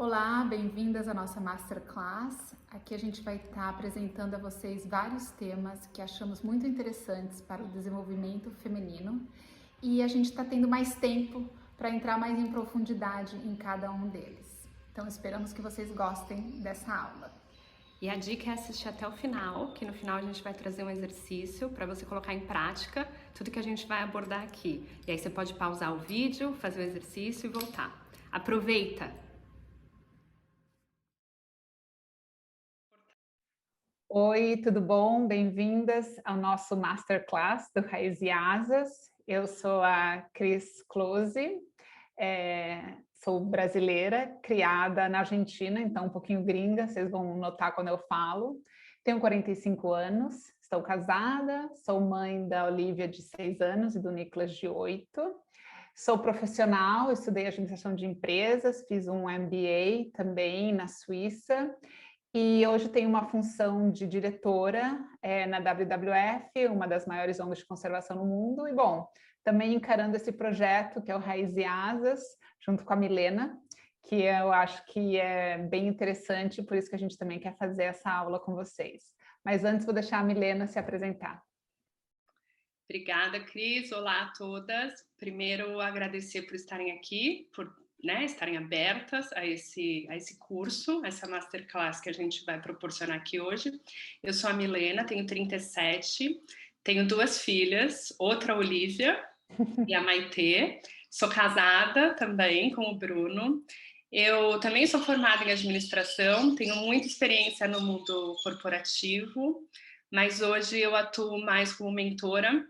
Olá, bem-vindas à nossa Masterclass. Aqui a gente vai estar apresentando a vocês vários temas que achamos muito interessantes para o desenvolvimento feminino e a gente está tendo mais tempo para entrar mais em profundidade em cada um deles. Então esperamos que vocês gostem dessa aula. E a dica é assistir até o final, que no final a gente vai trazer um exercício para você colocar em prática tudo que a gente vai abordar aqui. E aí você pode pausar o vídeo, fazer o exercício e voltar. Aproveita! Oi, tudo bom? Bem-vindas ao nosso Masterclass do Raiz e Asas. Eu sou a Cris Close, sou brasileira, criada na Argentina, então um pouquinho gringa, vocês vão notar quando eu falo. Tenho 45 anos, estou casada, sou mãe da Olivia de 6 anos e do Nicolas de 8. Sou profissional, estudei administração de empresas, fiz um MBA também na Suíça, e hoje tenho uma função de diretora na WWF, uma das maiores ONGs de conservação no mundo, e bom, também encarando esse projeto que é o Raiz e Asas, junto com a Milena, que eu acho que é bem interessante, por isso que a gente também quer fazer essa aula com vocês. Mas antes vou deixar a Milena se apresentar. Obrigada, Cris. Olá a todas. Primeiro, agradecer por estarem aqui, por estarem abertas a esse curso, essa Masterclass que a gente vai proporcionar aqui hoje. Eu sou a Milena, tenho 37, tenho 2 filhas, outra Olivia e a Maitê. Sou casada também com o Bruno. Eu também sou formada em administração, tenho muita experiência no mundo corporativo, mas hoje eu atuo mais como mentora,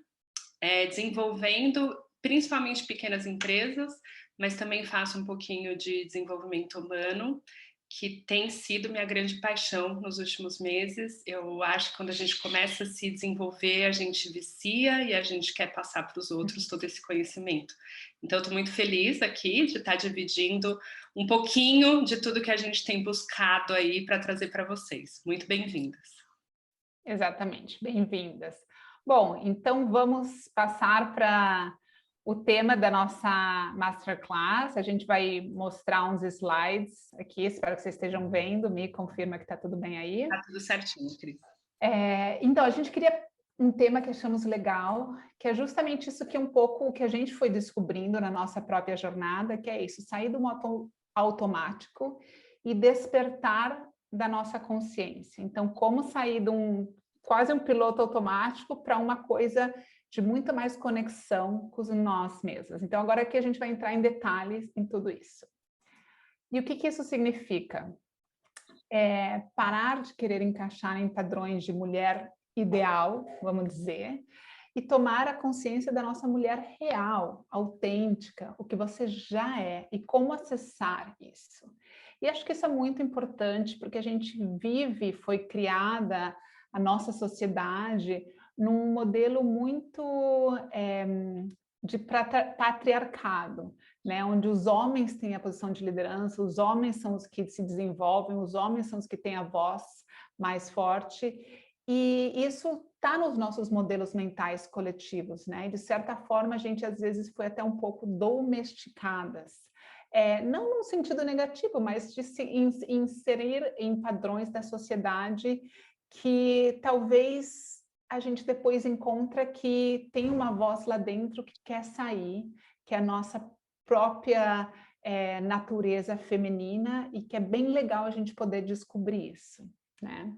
desenvolvendo principalmente pequenas empresas, mas também faço um pouquinho de desenvolvimento humano, que tem sido minha grande paixão nos últimos meses. Eu acho que quando a gente começa a se desenvolver, a gente vicia e a gente quer passar para os outros todo esse conhecimento. Então, eu estou muito feliz aqui de estar dividindo um pouquinho de tudo que a gente tem buscado aí para trazer para vocês. Muito bem-vindas. Exatamente, bem-vindas. Bom, então vamos passar para o tema da nossa Masterclass. A gente vai mostrar uns slides aqui, espero que vocês estejam vendo, me confirma que está tudo bem aí. Está tudo certinho, Cris. Então, a gente queria um tema que achamos legal, que é justamente isso que um pouco o que a gente foi descobrindo na nossa própria jornada, que é isso, sair do modo automático e despertar da nossa consciência. Então, como sair de quase um piloto automático para uma coisa de muito mais conexão com nós mesmos. Então, agora aqui a gente vai entrar em detalhes em tudo isso. E o que isso significa? Parar de querer encaixar em padrões de mulher ideal, vamos dizer, e tomar a consciência da nossa mulher real, autêntica, o que você já é e como acessar isso. E acho que isso é muito importante porque a gente vive, foi criada a nossa sociedade num modelo muito de patriarcado, né? Onde os homens têm a posição de liderança, os homens são os que se desenvolvem, os homens são os que têm a voz mais forte, e isso está nos nossos modelos mentais coletivos, né? E de certa forma a gente às vezes foi até um pouco domesticadas, não no sentido negativo, mas de se inserir em padrões da sociedade que talvez a gente depois encontra que tem uma voz lá dentro que quer sair, que é a nossa própria natureza feminina e que é bem legal a gente poder descobrir isso, né?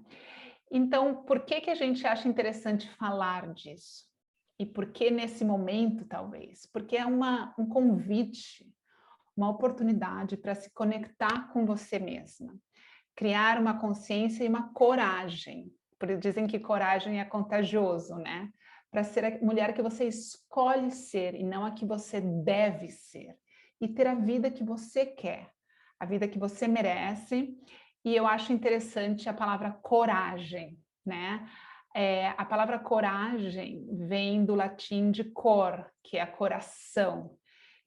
Então, por que a gente acha interessante falar disso? E por que nesse momento, talvez? Porque é um convite, uma oportunidade para se conectar com você mesma, criar uma consciência e uma coragem. Dizem que coragem é contagioso, né? Para ser a mulher que você escolhe ser e não a que você deve ser. E ter a vida que você quer, a vida que você merece. E eu acho interessante a palavra coragem, né? A palavra coragem vem do latim de cor, que é coração.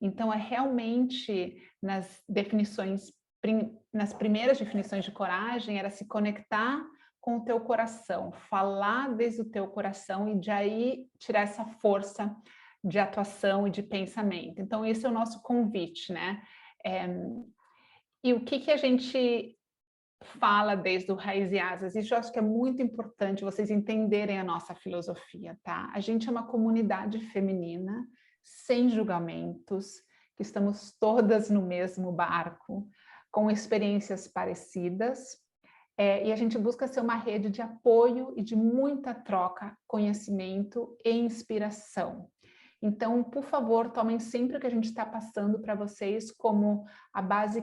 Então, é realmente nas primeiras definições de coragem, era se conectar com o teu coração, falar desde o teu coração e de aí tirar essa força de atuação e de pensamento. Então, esse é o nosso convite, né? E o que a gente fala desde o Raiz e Asas? Isso eu acho que é muito importante vocês entenderem a nossa filosofia, tá? A gente é uma comunidade feminina, sem julgamentos, que estamos todas no mesmo barco, com experiências parecidas, e a gente busca ser uma rede de apoio e de muita troca, conhecimento e inspiração. Então, por favor, tomem sempre o que a gente está passando para vocês como a base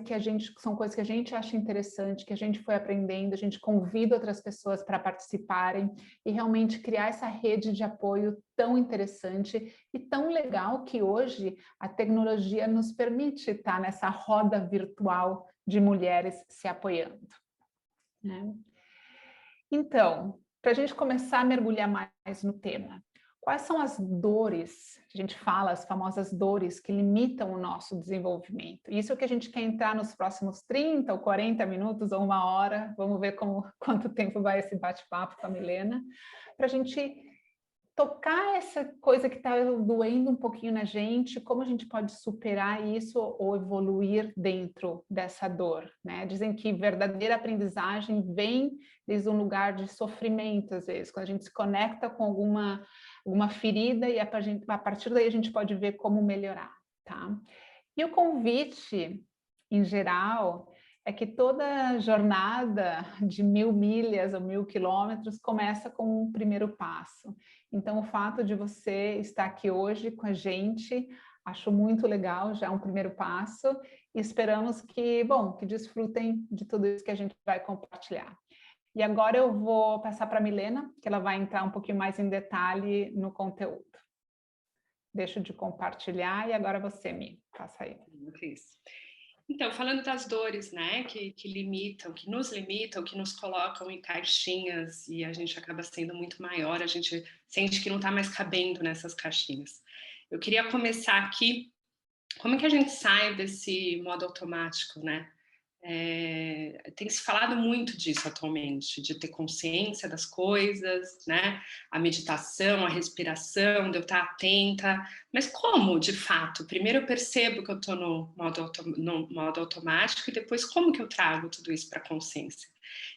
são coisas que a gente acha interessante, que a gente foi aprendendo, a gente convida outras pessoas para participarem e realmente criar essa rede de apoio tão interessante e tão legal que hoje a tecnologia nos permite estar nessa roda virtual de mulheres se apoiando, né? Então, para a gente começar a mergulhar mais no tema, quais são as dores, a gente fala, as famosas dores que limitam o nosso desenvolvimento? Isso é o que a gente quer entrar nos próximos 30 ou 40 minutos ou 1 hora, vamos ver quanto tempo vai esse bate-papo com a Milena, para a gente tocar essa coisa que está doendo um pouquinho na gente, como a gente pode superar isso ou evoluir dentro dessa dor, né? Dizem que verdadeira aprendizagem vem desde um lugar de sofrimento, às vezes, quando a gente se conecta com alguma ferida e a partir daí a gente pode ver como melhorar, tá? E o convite, em geral, é que toda jornada de 1000 milhas ou 1000 quilômetros começa com um primeiro passo. Então, o fato de você estar aqui hoje com a gente, acho muito legal, já é um primeiro passo, e esperamos que desfrutem de tudo isso que a gente vai compartilhar. E agora eu vou passar para a Milena, que ela vai entrar um pouquinho mais em detalhe no conteúdo. Deixo de compartilhar e agora você, Mi, passa aí. Então, falando das dores, né, que limitam, que nos colocam em caixinhas e a gente acaba sendo muito maior, a gente sente que não está mais cabendo nessas caixinhas. Eu queria começar aqui, como é que a gente sai desse modo automático, né? Tem se falado muito disso atualmente, de ter consciência das coisas, né? A meditação, a respiração, de eu estar atenta. Mas como, de fato? Primeiro eu percebo que eu estou no modo automático e depois como que eu trago tudo isso para a consciência?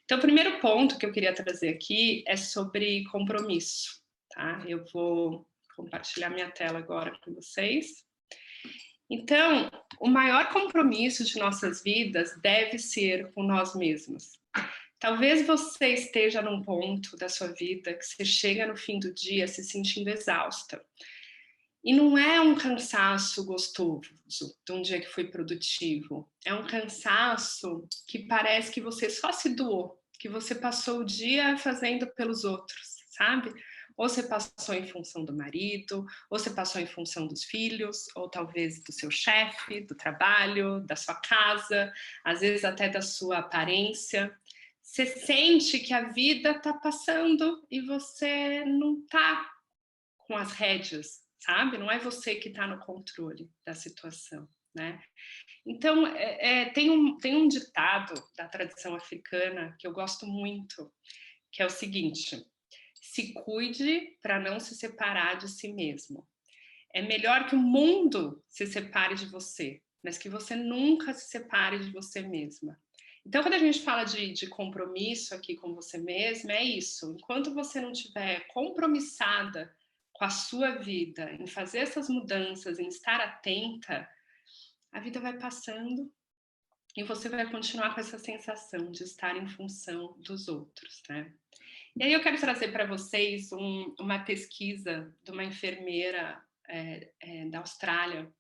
Então, o primeiro ponto que eu queria trazer aqui é sobre compromisso, tá? Eu vou compartilhar minha tela agora com vocês. Então, o maior compromisso de nossas vidas deve ser com nós mesmos. Talvez você esteja num ponto da sua vida que você chega no fim do dia se sentindo exausta. E não é um cansaço gostoso de um dia que foi produtivo. É um cansaço que parece que você só se doou, que você passou o dia fazendo pelos outros, sabe? Ou você passou em função do marido, ou você passou em função dos filhos, ou talvez do seu chefe, do trabalho, da sua casa, às vezes até da sua aparência. Você sente que a vida está passando e você não está com as rédeas, sabe? Não é você que está no controle da situação, né? Então, tem um ditado da tradição africana que eu gosto muito, que é o seguinte: se cuide para não se separar de si mesmo. É melhor que o mundo se separe de você, mas que você nunca se separe de você mesma. Então, quando a gente fala de compromisso aqui com você mesma, é isso. Enquanto você não estiver compromissada com a sua vida, em fazer essas mudanças, em estar atenta, a vida vai passando e você vai continuar com essa sensação de estar em função dos outros, né? E aí eu quero trazer para vocês uma pesquisa de uma enfermeira da Austrália,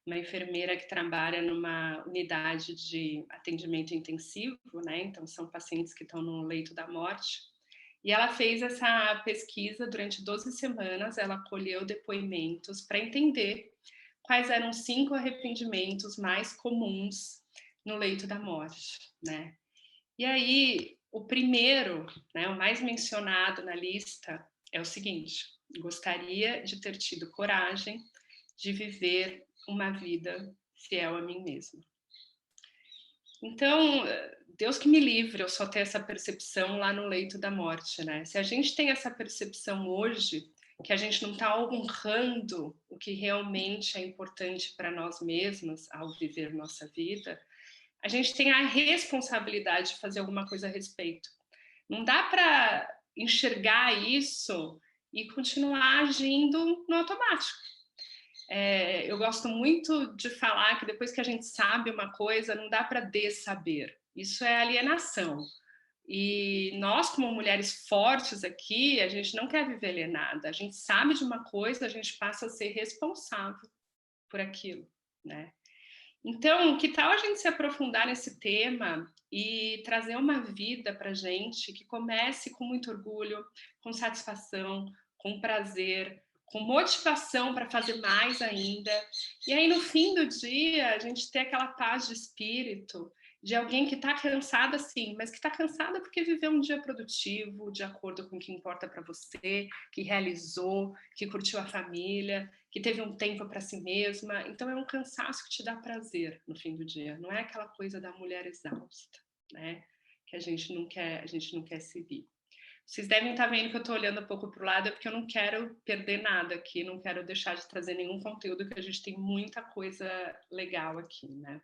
uma enfermeira que trabalha numa unidade de atendimento intensivo, né? Então são pacientes que estão no leito da morte. E ela fez essa pesquisa durante 12 semanas, ela colheu depoimentos para entender quais eram os 5 arrependimentos mais comuns no leito da morte, né? E aí, o primeiro, né, o mais mencionado na lista é o seguinte: gostaria de ter tido coragem de viver uma vida fiel a mim mesma. Então, Deus que me livre eu só ter essa percepção lá no leito da morte, né? Se a gente tem essa percepção hoje, que a gente não está honrando o que realmente é importante para nós mesmos ao viver nossa vida, a gente tem a responsabilidade de fazer alguma coisa a respeito. Não dá para enxergar isso e continuar agindo no automático. Eu gosto muito de falar que depois que a gente sabe uma coisa, não dá para dessaber. Isso é alienação. E nós, como mulheres fortes aqui, a gente não quer viver alienada. A gente sabe de uma coisa, a gente passa a ser responsável por aquilo, né? Então, que tal a gente se aprofundar nesse tema e trazer uma vida para a gente que comece com muito orgulho, com satisfação, com prazer, com motivação para fazer mais ainda. E aí, no fim do dia, a gente ter aquela paz de espírito de alguém que está cansada, sim, mas que está cansada porque viveu um dia produtivo, de acordo com o que importa para você, que realizou, que curtiu a família, que teve um tempo para si mesma. Então é um cansaço que te dá prazer no fim do dia. Não é aquela coisa da mulher exausta, né? Que a gente não quer seguir. Vocês devem estar vendo que eu estou olhando um pouco para o lado, é porque eu não quero perder nada aqui, não quero deixar de trazer nenhum conteúdo, que a gente tem muita coisa legal aqui, né?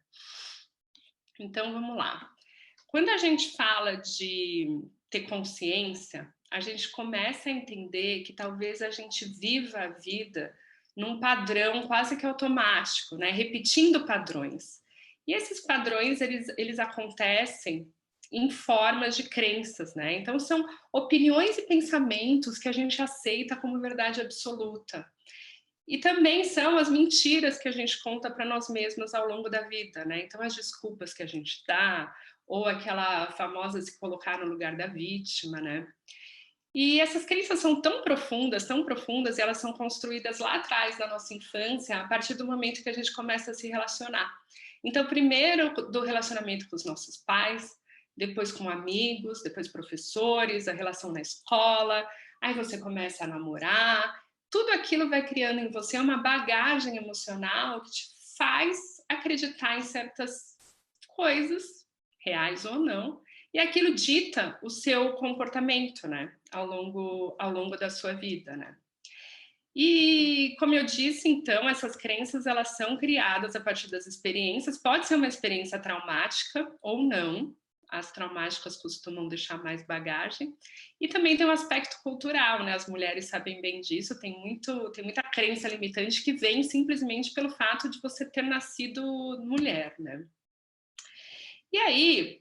Então, vamos lá. Quando a gente fala de ter consciência, a gente começa a entender que talvez a gente viva a vida num padrão quase que automático, né? Repetindo padrões. E esses padrões, eles acontecem em formas de crenças, né? Então, são opiniões e pensamentos que a gente aceita como verdade absoluta. E também são as mentiras que a gente conta para nós mesmos ao longo da vida, né? Então, as desculpas que a gente dá, ou aquela famosa se colocar no lugar da vítima, né? E essas crenças são tão profundas, e elas são construídas lá atrás da nossa infância, a partir do momento que a gente começa a se relacionar. Então, primeiro do relacionamento com os nossos pais, depois com amigos, depois professores, a relação na escola, aí você começa a namorar, tudo aquilo vai criando em você uma bagagem emocional que te faz acreditar em certas coisas, reais ou não, e aquilo dita o seu comportamento, né, ao longo da sua vida, né. E, como eu disse, então, essas crenças, elas são criadas a partir das experiências, pode ser uma experiência traumática ou não, as traumáticas costumam deixar mais bagagem, e também tem um aspecto cultural, né, as mulheres sabem bem disso, tem muita crença limitante que vem simplesmente pelo fato de você ter nascido mulher, né. E aí,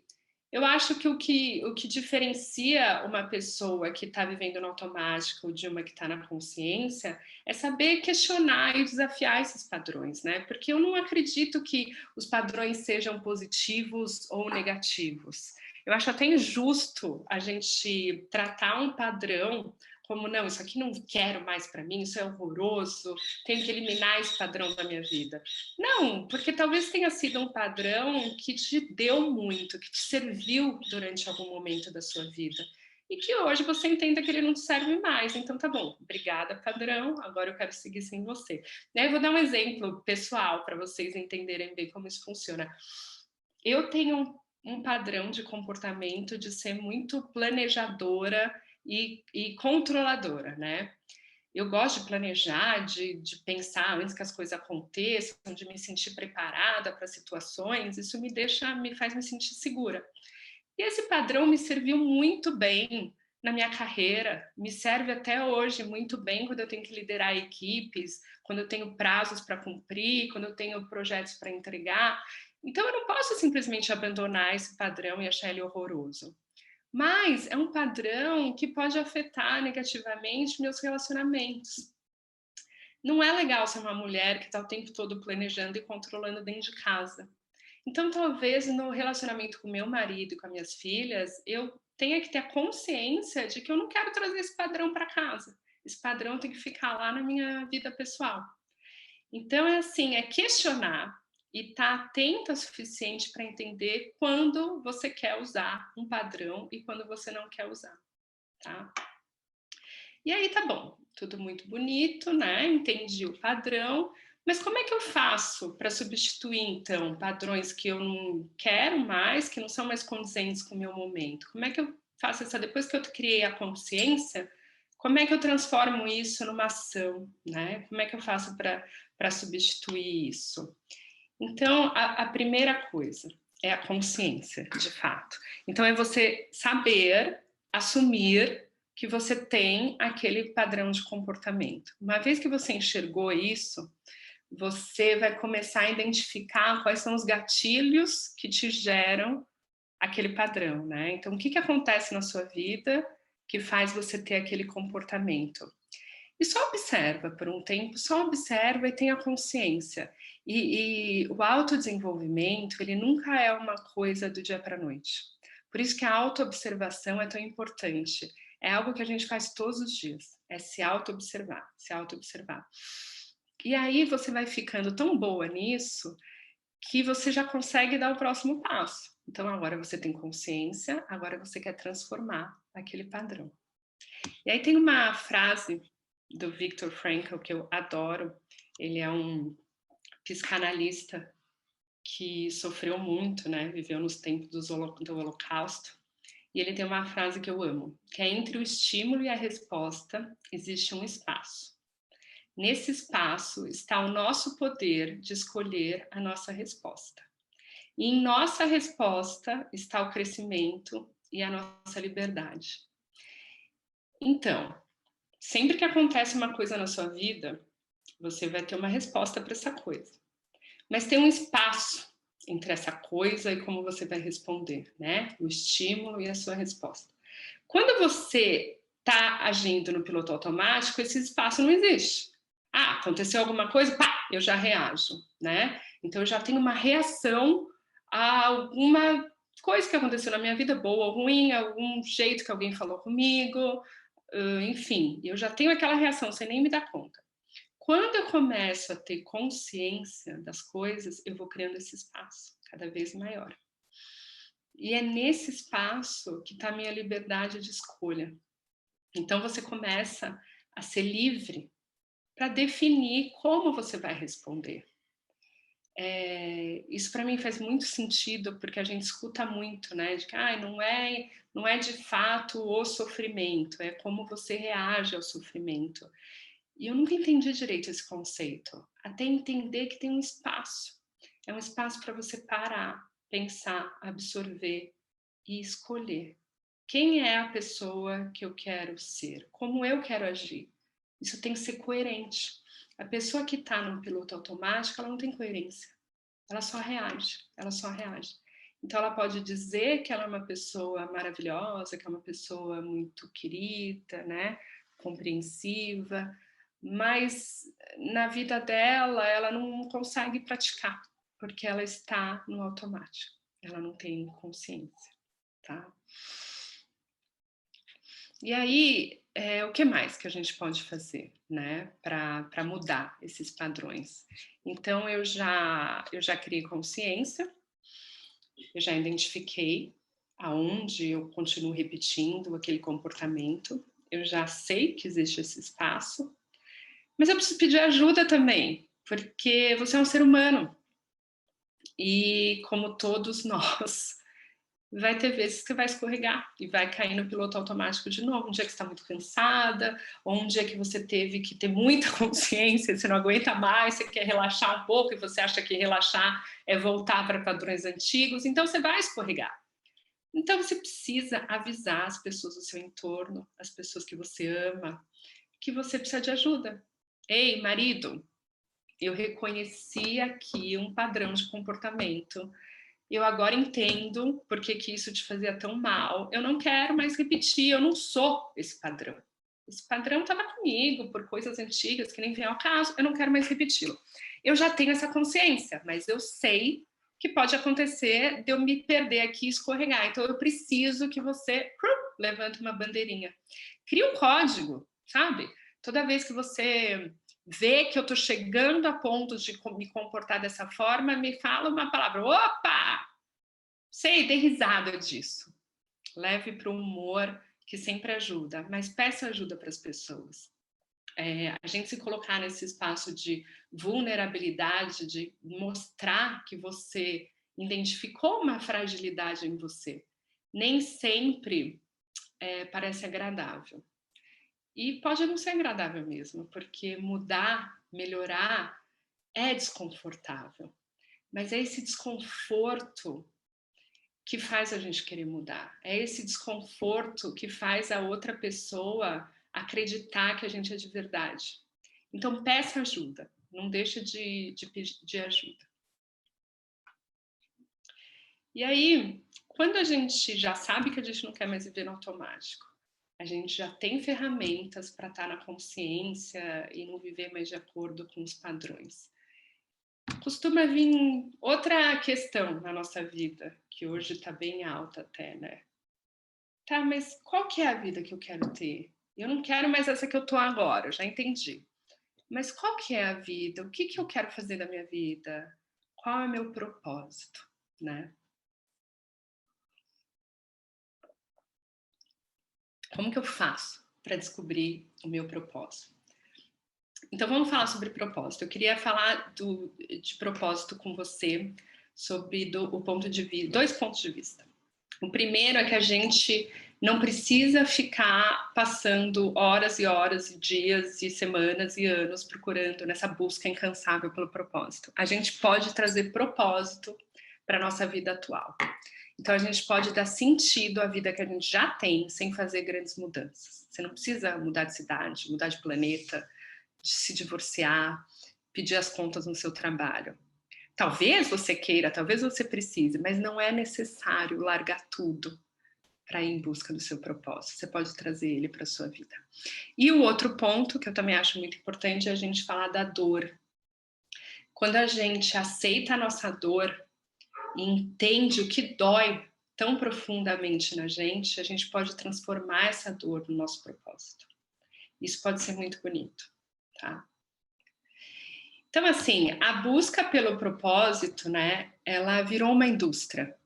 eu acho que o que diferencia uma pessoa que está vivendo no automático de uma que está na consciência é saber questionar e desafiar esses padrões, né? Porque eu não acredito que os padrões sejam positivos ou negativos. Eu acho até injusto a gente tratar um padrão como, não, isso aqui não quero mais para mim, isso é horroroso, tenho que eliminar esse padrão da minha vida. Não, porque talvez tenha sido um padrão que te deu muito, que te serviu durante algum momento da sua vida. E que hoje você entenda que ele não te serve mais. Então tá bom, obrigada, padrão, agora eu quero seguir sem você. Eu vou dar um exemplo pessoal para vocês entenderem bem como isso funciona. Eu tenho um padrão de comportamento de ser muito planejadora e controladora, né? Eu gosto de planejar, de pensar antes que as coisas aconteçam, de me sentir preparada para situações, isso me faz me sentir segura. E esse padrão me serviu muito bem na minha carreira, me serve até hoje muito bem quando eu tenho que liderar equipes, quando eu tenho prazos para cumprir, quando eu tenho projetos para entregar. Então eu não posso simplesmente abandonar esse padrão e achar ele horroroso. Mas é um padrão que pode afetar negativamente meus relacionamentos. Não é legal ser uma mulher que está o tempo todo planejando e controlando dentro de casa. Então, talvez no relacionamento com meu marido e com as minhas filhas, eu tenha que ter a consciência de que eu não quero trazer esse padrão para casa. Esse padrão tem que ficar lá na minha vida pessoal. Então, é assim, é questionar e estar atenta o suficiente para entender quando você quer usar um padrão e quando você não quer usar, tá? E aí tá bom, tudo muito bonito, né? Entendi o padrão, mas como é que eu faço para substituir, então, padrões que eu não quero mais, que não são mais condizentes com o meu momento? Como é que eu faço essa, depois que eu criei a consciência, como é que eu transformo isso numa ação, né? Como é que eu faço para substituir isso? Então, a primeira coisa, é a consciência, de fato. Então, é você saber, assumir que você tem aquele padrão de comportamento. Uma vez que você enxergou isso, você vai começar a identificar quais são os gatilhos que te geram aquele padrão, né? Então, o que acontece na sua vida que faz você ter aquele comportamento? E só observa por um tempo, só observa e tenha consciência. E o autodesenvolvimento, ele nunca é uma coisa do dia para a noite. Por isso que a autoobservação é tão importante. É algo que a gente faz todos os dias. É se autoobservar, se autoobservar. E aí você vai ficando tão boa nisso que você já consegue dar o próximo passo. Então agora você tem consciência, agora você quer transformar aquele padrão. E aí tem uma frase do Viktor Frankl que eu adoro. Ele é um psicanalista que sofreu muito, né? Viveu nos tempos do Holocausto. E ele tem uma frase que eu amo, que é: entre o estímulo e a resposta existe um espaço. Nesse espaço está o nosso poder de escolher a nossa resposta. E em nossa resposta está o crescimento e a nossa liberdade. Então, sempre que acontece uma coisa na sua vida, você vai ter uma resposta para essa coisa. Mas tem um espaço entre essa coisa e como você vai responder, né? O estímulo e a sua resposta. Quando você está agindo no piloto automático, esse espaço não existe. Ah, aconteceu alguma coisa, pá, eu já reajo, né? Então eu já tenho uma reação a alguma coisa que aconteceu na minha vida, boa ou ruim, algum jeito que alguém falou comigo, enfim, eu já tenho aquela reação sem nem me dar conta. Quando eu começo a ter consciência das coisas, eu vou criando esse espaço cada vez maior. E é nesse espaço que está a minha liberdade de escolha. Então você começa a ser livre para definir como você vai responder. Isso para mim faz muito sentido, porque a gente escuta muito, né? De que não é de fato o sofrimento, é como você reage ao sofrimento. E eu nunca entendi direito esse conceito, até entender que tem um espaço. É um espaço para você parar, pensar, absorver e escolher. Quem é a pessoa que eu quero ser? Como eu quero agir? Isso tem que ser coerente. A pessoa que está no piloto automático, ela não tem coerência. Ela só reage, ela só reage. Então ela pode dizer que ela é uma pessoa maravilhosa, que é uma pessoa muito querida, né? Compreensiva, mas na vida dela, ela não consegue praticar, porque ela está no automático, ela não tem consciência, tá? E aí, o que mais que a gente pode fazer, né, para mudar esses padrões? Então, eu já criei consciência, eu já identifiquei aonde eu continuo repetindo aquele comportamento, eu já sei que existe esse espaço, mas eu preciso pedir ajuda também, porque você é um ser humano. E como todos nós, vai ter vezes que você vai escorregar e vai cair no piloto automático de novo. Um dia que você está muito cansada, ou um dia que você teve que ter muita consciência, você não aguenta mais, você quer relaxar um pouco e você acha que relaxar é voltar para padrões antigos, então você vai escorregar. Então você precisa avisar as pessoas do seu entorno, as pessoas que você ama, que você precisa de ajuda. Ei, marido, eu reconheci aqui um padrão de comportamento. Eu agora entendo por que isso te fazia tão mal. Eu não quero mais repetir, eu não sou esse padrão. Esse padrão estava comigo por coisas antigas que nem vem ao caso, eu não quero mais repeti-lo. Eu já tenho essa consciência, mas eu sei que pode acontecer de eu me perder aqui e escorregar. Então eu preciso que você levante uma bandeirinha. Cria um código, sabe? Toda vez que você vê que eu estou chegando a ponto de me comportar dessa forma, me fala uma palavra. Opa! Sei, dê risada disso. Leve para o humor, que sempre ajuda, mas peça ajuda para as pessoas. A gente se colocar nesse espaço de vulnerabilidade, de mostrar que você identificou uma fragilidade em você, nem sempre parece agradável. E pode não ser agradável mesmo, porque mudar, melhorar é desconfortável. Mas é esse desconforto que faz a gente querer mudar. É esse desconforto que faz a outra pessoa acreditar que a gente é de verdade. Então, peça ajuda. Não deixe de pedir ajuda. E aí, quando a gente já sabe que a gente não quer mais viver no automático, a gente já tem ferramentas para estar na consciência e não viver mais de acordo com os padrões. Costuma vir outra questão na nossa vida, que hoje está bem alta até, né? Tá, mas qual que é a vida que eu quero ter? Eu não quero mais essa que eu tô agora, eu já entendi. Mas qual que é a vida? O que que eu quero fazer da minha vida? Qual é o meu propósito, né? Como que eu faço para descobrir o meu propósito? Então vamos falar sobre propósito. Eu queria falar de propósito com você sobre o ponto de vista, 2 pontos de vista. O primeiro é que a gente não precisa ficar passando horas e horas, e dias e semanas e anos procurando nessa busca incansável pelo propósito. A gente pode trazer propósito para a nossa vida atual. Então a gente pode dar sentido à vida que a gente já tem sem fazer grandes mudanças. Você não precisa mudar de cidade, mudar de planeta, de se divorciar, pedir as contas no seu trabalho. Talvez você queira, talvez você precise, mas não é necessário largar tudo para ir em busca do seu propósito. Você pode trazer ele para a sua vida. E o outro ponto que eu também acho muito importante é a gente falar da dor. Quando a gente aceita a nossa dor e entende o que dói tão profundamente na gente, a gente pode transformar essa dor no nosso propósito. Isso pode ser muito bonito, tá? Então, assim, a busca pelo propósito, né, ela virou uma indústria.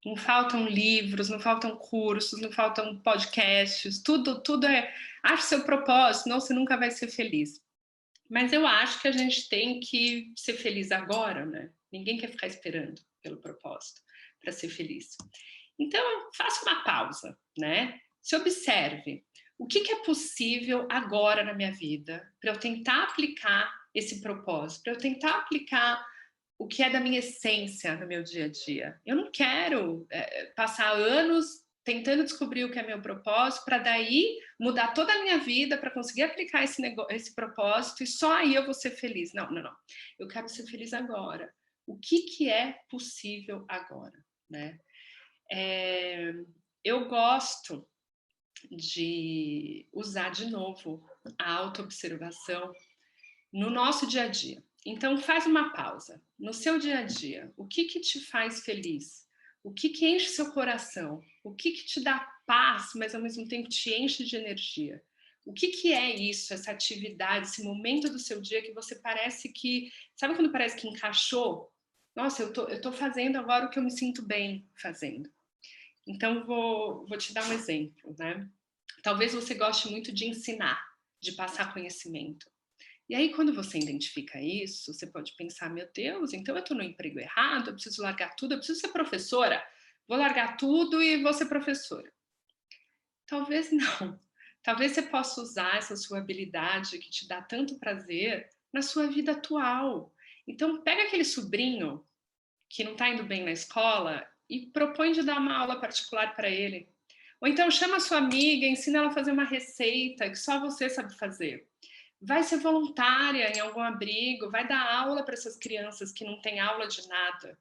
Não faltam livros, não faltam cursos, não faltam podcasts, tudo é, ache seu propósito, senão você nunca vai ser feliz. Mas eu acho que a gente tem que ser feliz agora, né? Ninguém quer ficar esperando pelo propósito para ser feliz. Então, faça uma pausa, né? Se observe. O que é possível agora na minha vida para eu tentar aplicar esse propósito, para eu tentar aplicar o que é da minha essência no meu dia a dia. Eu não quero passar anos tentando descobrir o que é meu propósito para daí mudar toda a minha vida para conseguir aplicar esse propósito e só aí eu vou ser feliz. Não. Eu quero ser feliz agora. O que é possível agora, né? Eu gosto de usar de novo a autoobservação no nosso dia a dia. Então faz uma pausa. No seu dia a dia, o que te faz feliz? O que enche seu coração? O que te dá paz, mas ao mesmo tempo te enche de energia? O que é isso, essa atividade, esse momento do seu dia que você parece que... Sabe quando parece que encaixou? Nossa, eu tô fazendo agora o que eu me sinto bem fazendo. Então vou te dar um exemplo, né? Talvez você goste muito de ensinar, de passar conhecimento. E aí, quando você identifica isso, você pode pensar, meu Deus, então eu estou no emprego errado, eu preciso largar tudo, eu preciso ser professora, vou largar tudo e vou ser professora. Talvez não. Talvez você possa usar essa sua habilidade que te dá tanto prazer na sua vida atual. Então, pega aquele sobrinho que não está indo bem na escola e propõe de dar uma aula particular para ele. Ou então chama a sua amiga, ensina ela a fazer uma receita que só você sabe fazer. Vai ser voluntária em algum abrigo, vai dar aula para essas crianças que não têm aula de nada.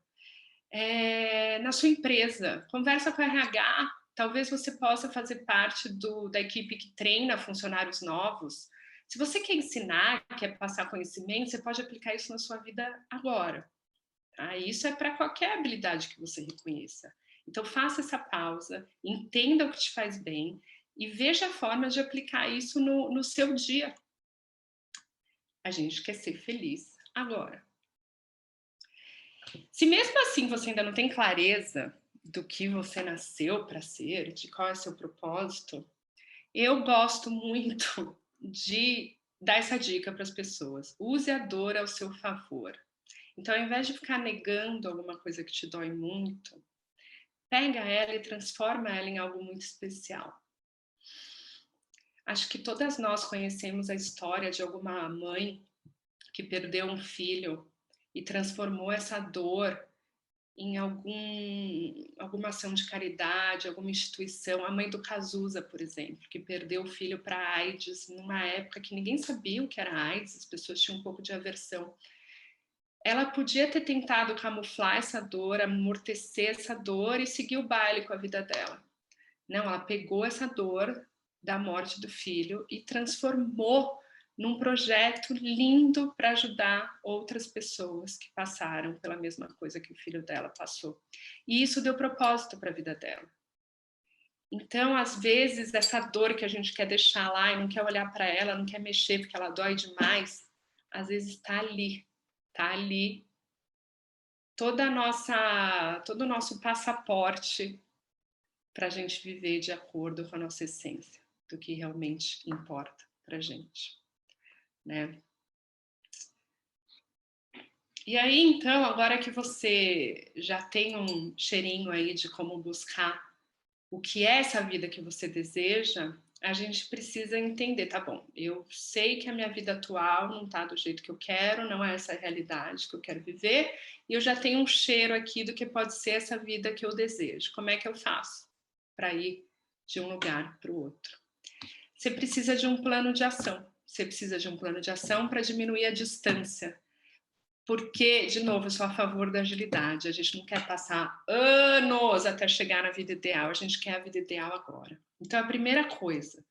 Na sua empresa, conversa com a RH, talvez você possa fazer parte da equipe que treina funcionários novos. Se você quer ensinar, quer passar conhecimento, você pode aplicar isso na sua vida agora. Tá? Isso é para qualquer habilidade que você reconheça. Então faça essa pausa, entenda o que te faz bem e veja formas de aplicar isso no seu dia. A gente quer ser feliz agora. Se mesmo assim você ainda não tem clareza do que você nasceu para ser, de qual é seu propósito, eu gosto muito de dar essa dica para as pessoas. Use a dor ao seu favor. Então, ao invés de ficar negando alguma coisa que te dói muito, pega ela e transforma ela em algo muito especial. Acho que todas nós conhecemos a história de alguma mãe que perdeu um filho e transformou essa dor em alguma ação de caridade, alguma instituição. A mãe do Cazuza, por exemplo, que perdeu o filho para AIDS numa época que ninguém sabia o que era AIDS, as pessoas tinham um pouco de aversão. Ela podia ter tentado camuflar essa dor, amortecer essa dor e seguir o baile com a vida dela. Não, ela pegou essa dor da morte do filho e transformou num projeto lindo para ajudar outras pessoas que passaram pela mesma coisa que o filho dela passou. E isso deu propósito para a vida dela. Então, às vezes, essa dor que a gente quer deixar lá e não quer olhar para ela, não quer mexer porque ela dói demais, às vezes está ali. Está ali todo o nosso passaporte para a gente viver de acordo com a nossa essência, do que realmente importa para a gente, né? E aí, então, agora que você já tem um cheirinho aí de como buscar o que é essa vida que você deseja, a gente precisa entender, tá bom, eu sei que a minha vida atual não tá do jeito que eu quero, não é essa a realidade que eu quero viver, e eu já tenho um cheiro aqui do que pode ser essa vida que eu desejo. Como é que eu faço para ir de um lugar para o outro? Você precisa de um plano de ação. Você precisa de um plano de ação para diminuir a distância. Porque, de novo, eu sou a favor da agilidade. A gente não quer passar anos até chegar na vida ideal. A gente quer a vida ideal agora. Então, a primeira coisa,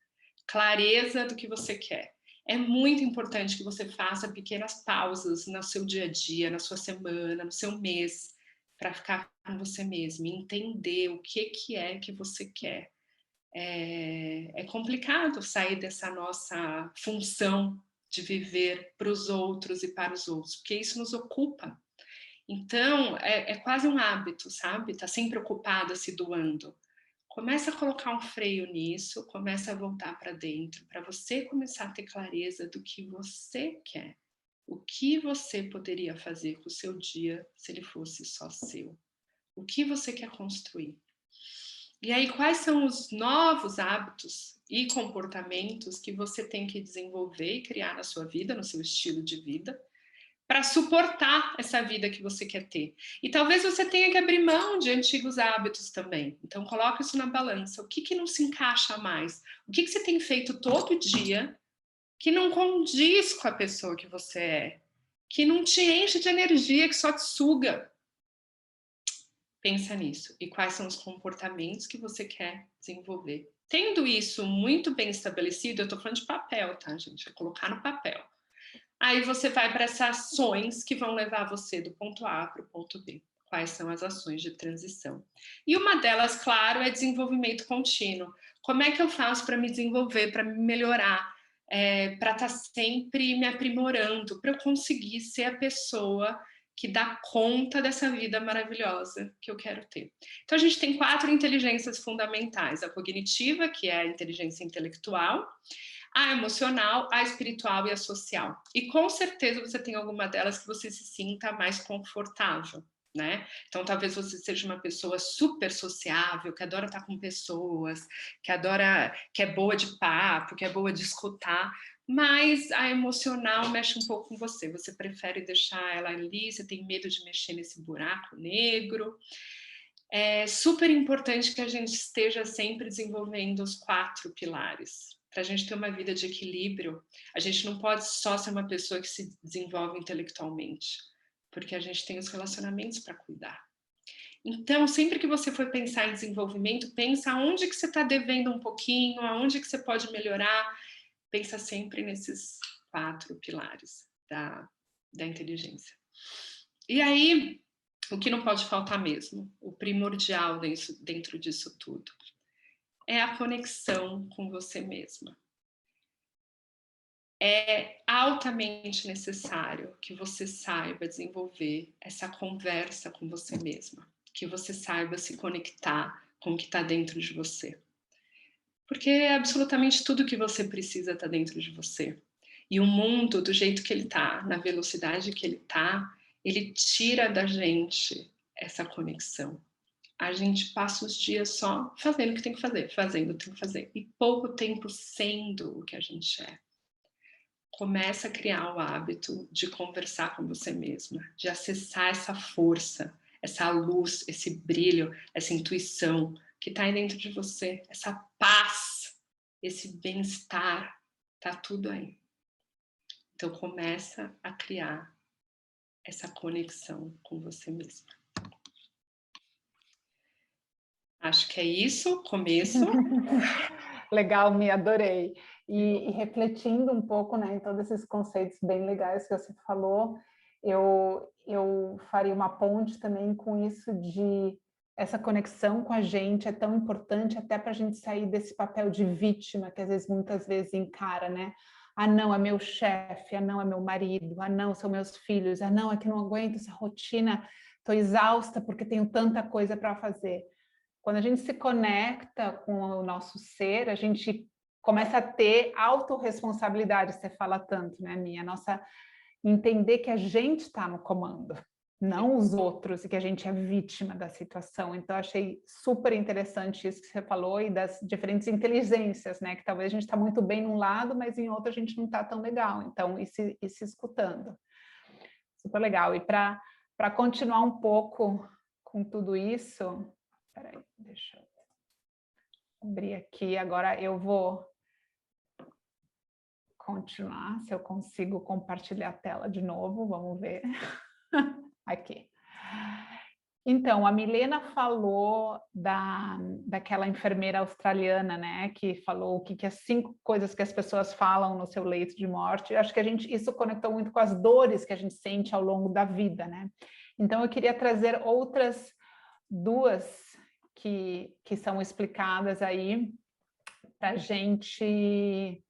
clareza do que você quer. É muito importante que você faça pequenas pausas no seu dia a dia, na sua semana, no seu mês, para ficar com você mesmo, entender o que é que você quer. É complicado sair dessa nossa função de viver para os outros e para os outros, porque isso nos ocupa. Então, é quase um hábito, sabe? Tá sempre ocupada, se doando. Começa a colocar um freio nisso, começa a voltar para dentro, para você começar a ter clareza do que você quer. O que você poderia fazer com o seu dia se ele fosse só seu? O que você quer construir? E aí, quais são os novos hábitos e comportamentos que você tem que desenvolver e criar na sua vida, no seu estilo de vida, para suportar essa vida que você quer ter? E talvez você tenha que abrir mão de antigos hábitos também. Então, coloca isso na balança. O que não se encaixa mais? O que você tem feito todo dia que não condiz com a pessoa que você é? Que não te enche de energia, que só te suga? Pensa nisso. E quais são os comportamentos que você quer desenvolver? Tendo isso muito bem estabelecido, eu tô falando de papel, tá, gente? É colocar no papel. Aí você vai para essas ações que vão levar você do ponto A para o ponto B. Quais são as ações de transição? E uma delas, claro, é desenvolvimento contínuo. Como é que eu faço para me desenvolver, para me melhorar, para estar sempre me aprimorando, para eu conseguir ser a pessoa que dá conta dessa vida maravilhosa que eu quero ter? Então, a gente tem 4 inteligências fundamentais: a cognitiva, que é a inteligência intelectual, a emocional, a espiritual e a social. E com certeza você tem alguma delas que você se sinta mais confortável, né? Então, talvez você seja uma pessoa super sociável, que adora estar com pessoas, que adora, que é boa de papo, que é boa de escutar, mas a emocional mexe um pouco com você. Você prefere deixar ela ali, você tem medo de mexer nesse buraco negro. É super importante que a gente esteja sempre desenvolvendo os 4 pilares. Para a gente ter uma vida de equilíbrio, a gente não pode só ser uma pessoa que se desenvolve intelectualmente, porque a gente tem os relacionamentos para cuidar. Então, sempre que você for pensar em desenvolvimento, pensa aonde que você está devendo um pouquinho, aonde que você pode melhorar. Pensa sempre nesses 4 pilares da inteligência. E aí, o que não pode faltar mesmo, o primordial dentro disso tudo, é a conexão com você mesma. É altamente necessário que você saiba desenvolver essa conversa com você mesma, que você saiba se conectar com o que está dentro de você. Porque absolutamente tudo que você precisa está dentro de você. E o mundo, do jeito que ele está, na velocidade que ele está, ele tira da gente essa conexão. A gente passa os dias só fazendo o que tem que fazer, fazendo o que tem que fazer, e pouco tempo sendo o que a gente é. Começa a criar o hábito de conversar com você mesma, de acessar essa força, essa luz, esse brilho, essa intuição que está aí dentro de você, essa paz, esse bem-estar, tá tudo aí. Então começa a criar essa conexão com você mesma. Acho que é isso, começo. Legal, me adorei. E refletindo um pouco, né, em todos esses conceitos bem legais que você falou, eu faria uma ponte também com isso de essa conexão com a gente é tão importante até para a gente sair desse papel de vítima que às vezes, muitas vezes encara, né? Ah, não, é meu chefe, ah, não, é meu marido, ah, não, são meus filhos, ah, não, é que não aguento essa rotina, estou exausta porque tenho tanta coisa para fazer. Quando a gente se conecta com o nosso ser, a gente começa a ter autorresponsabilidade, você fala tanto, né, Minha? Nossa, entender que a gente está no comando, não os outros, e que a gente é vítima da situação. Então, achei super interessante isso que você falou e das diferentes inteligências, né? Que talvez a gente está muito bem num lado, mas em outro a gente não está tão legal. Então, ir se escutando. Super legal. E para continuar um pouco com tudo isso... Espera aí, deixa eu abrir aqui. Agora eu vou continuar, se eu consigo compartilhar a tela de novo. Vamos ver. Aqui. Então, a Milena falou daquela enfermeira australiana, né, que falou o que as 5 coisas que as pessoas falam no seu leito de morte. Eu acho que isso conectou muito com as dores que a gente sente ao longo da vida, né? Então, eu queria trazer outras 2 que são explicadas aí para a gente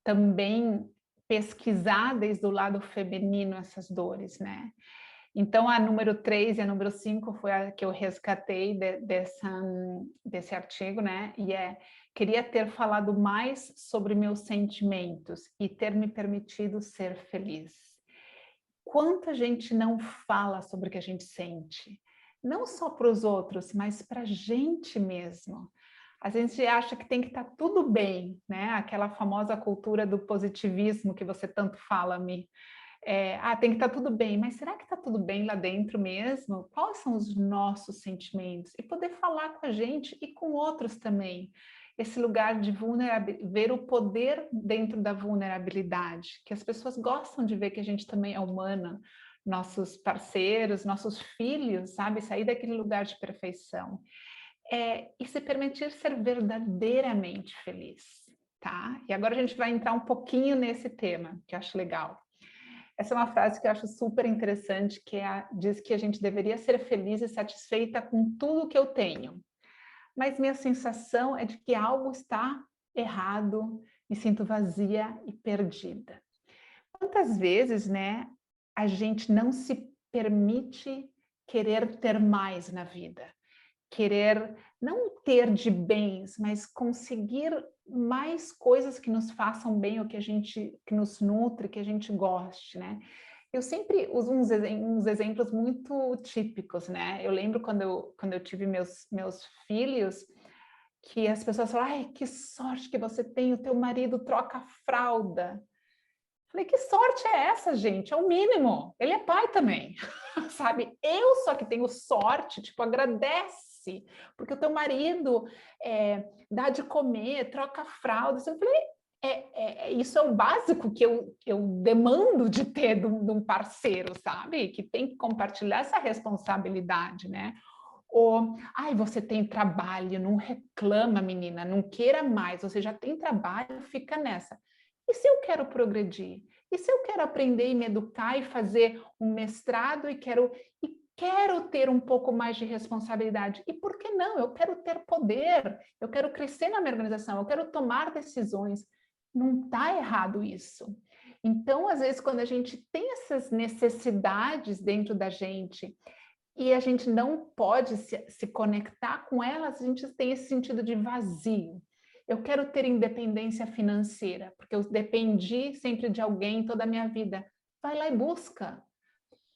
também pesquisar desde o lado feminino essas dores, né? Então, a número 3 e a número 5 foi a que eu resgatei desse artigo, né? E queria ter falado mais sobre meus sentimentos e ter me permitido ser feliz. Quanta gente não fala sobre o que a gente sente? Não só para os outros, mas para a gente mesmo. A gente acha que tem que estar tudo bem, né? Aquela famosa cultura do positivismo que você tanto fala, Mi. Tem que estar tudo bem, mas será que está tudo bem lá dentro mesmo? Quais são os nossos sentimentos? E poder falar com a gente e com outros também. Esse lugar de vulnerabilidade, ver o poder dentro da vulnerabilidade, que as pessoas gostam de ver que a gente também é humana, nossos parceiros, nossos filhos, sabe? Sair daquele lugar de perfeição. E se permitir ser verdadeiramente feliz, tá? E agora a gente vai entrar um pouquinho nesse tema, que eu acho legal. Essa é uma frase que eu acho super interessante, que diz que a gente deveria ser feliz e satisfeita com tudo que eu tenho. Mas minha sensação é de que algo está errado, me sinto vazia e perdida. Quantas vezes, né, a gente não se permite querer ter mais na vida? Querer não ter de bens, mas conseguir mais coisas que nos façam bem, ou que nos nutre, que a gente goste, né? Eu sempre uso uns exemplos muito típicos, né? Eu lembro quando eu tive meus filhos, que as pessoas falam, ai, que sorte que você tem, o teu marido troca a fralda. Falei, que sorte é essa, gente? É o mínimo. Ele é pai também, sabe? Eu só que tenho sorte, tipo, agradece, porque o teu marido dá de comer, troca fraldas. Eu falei, isso é o básico que eu demando de ter de um parceiro, sabe? Que tem que compartilhar essa responsabilidade, né? Ou, ai, você tem trabalho, não reclama, menina, não queira mais, você já tem trabalho, fica nessa. E se eu quero progredir? E se eu quero aprender e me educar e fazer um mestrado e quero ter um pouco mais de responsabilidade? E por que não? Eu quero ter poder, eu quero crescer na minha organização, eu quero tomar decisões. Não está errado isso. Então, às vezes, quando a gente tem essas necessidades dentro da gente e a gente não pode se conectar com elas, a gente tem esse sentido de vazio. Eu quero ter independência financeira, porque eu dependi sempre de alguém toda a minha vida. Vai lá e busca.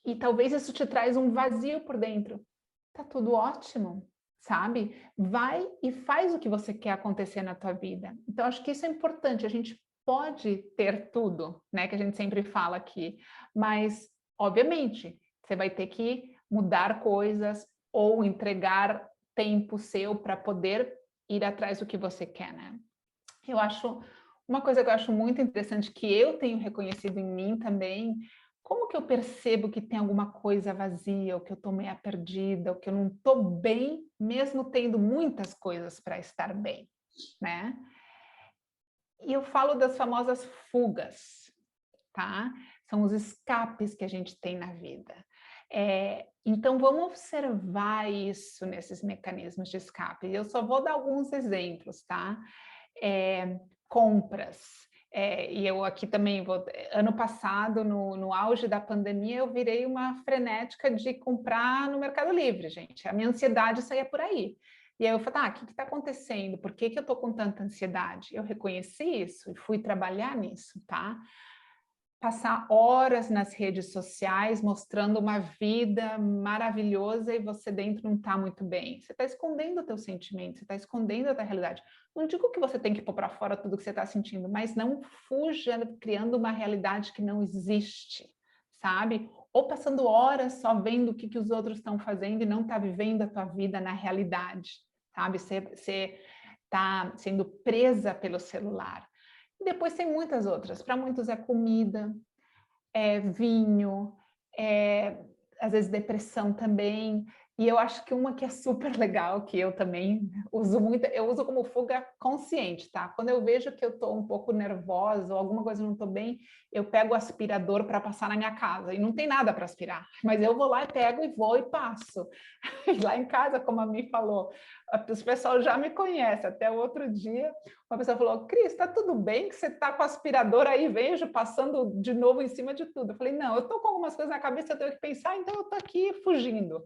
E talvez isso te traz um vazio por dentro. Tá tudo ótimo, sabe? Vai e faz o que você quer acontecer na tua vida. Então, acho que isso é importante. A gente pode ter tudo, né? Que a gente sempre fala aqui. Mas, obviamente, você vai ter que mudar coisas ou entregar tempo seu para poder ir atrás do que você quer, né? Eu acho uma coisa que eu acho muito interessante, que eu tenho reconhecido em mim também, como que eu percebo que tem alguma coisa vazia, ou que eu estou meio perdida, ou que eu não estou bem, mesmo tendo muitas coisas para estar bem, né? E eu falo das famosas fugas, tá? São os escapes que a gente tem na vida. Então, vamos observar isso nesses mecanismos de escape. Eu só vou dar alguns exemplos, tá? Compras. E eu aqui também vou... Ano passado, no auge da pandemia, eu virei uma frenética de comprar no Mercado Livre, gente. A minha ansiedade saía por aí. E aí eu falei, o que está acontecendo? Por que eu estou com tanta ansiedade? Eu reconheci isso e fui trabalhar nisso, tá? Passar horas nas redes sociais mostrando uma vida maravilhosa e você dentro não está muito bem. Você está escondendo o teu sentimento, você está escondendo a tua realidade. Não digo que você tem que pôr para fora tudo que você está sentindo, mas não fuja criando uma realidade que não existe, sabe? Ou passando horas só vendo o que os outros estão fazendo e não está vivendo a tua vida na realidade, sabe? Você está sendo presa pelo celular. E depois tem muitas outras. Para muitos é comida, é vinho, às vezes depressão também. E eu acho que uma que é super legal, que eu também uso muito, eu uso como fuga consciente, tá? Quando eu vejo que eu estou um pouco nervosa ou alguma coisa não estou bem, eu pego o aspirador para passar na minha casa. E não tem nada para aspirar, mas eu vou lá e pego e vou e passo. E lá em casa, como a Mi falou, o pessoal já me conhece. Até o outro dia, uma pessoa falou, Cris, está tudo bem que você está com o aspirador aí, vejo, passando de novo em cima de tudo. Eu falei, não, eu estou com algumas coisas na cabeça, eu tenho que pensar, então eu estou aqui fugindo,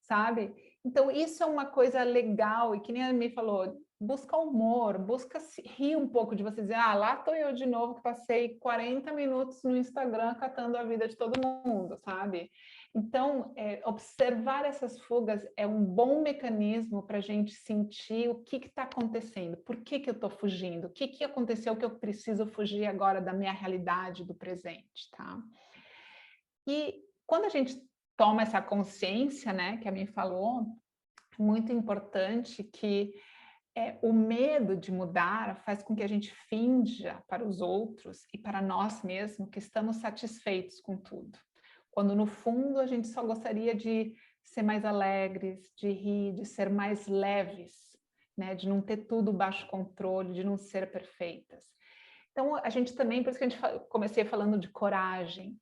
sabe? Então, isso é uma coisa legal, e que nem a Mi falou, busca humor, busca rir um pouco de você dizer, lá estou eu de novo, que passei 40 minutos no Instagram catando a vida de todo mundo, sabe? Então, observar essas fugas é um bom mecanismo para a gente sentir o que está acontecendo, por que eu estou fugindo, o que aconteceu que eu preciso fugir agora da minha realidade, do presente, tá? E quando a gente toma essa consciência, né, que a mim falou, é muito importante que o medo de mudar faz com que a gente finja para os outros e para nós mesmos que estamos satisfeitos com tudo. Quando no fundo a gente só gostaria de ser mais alegres, de rir, de ser mais leves, né? De não ter tudo baixo controle, de não ser perfeitas. Então a gente também, por isso que a gente comecei falando de coragem,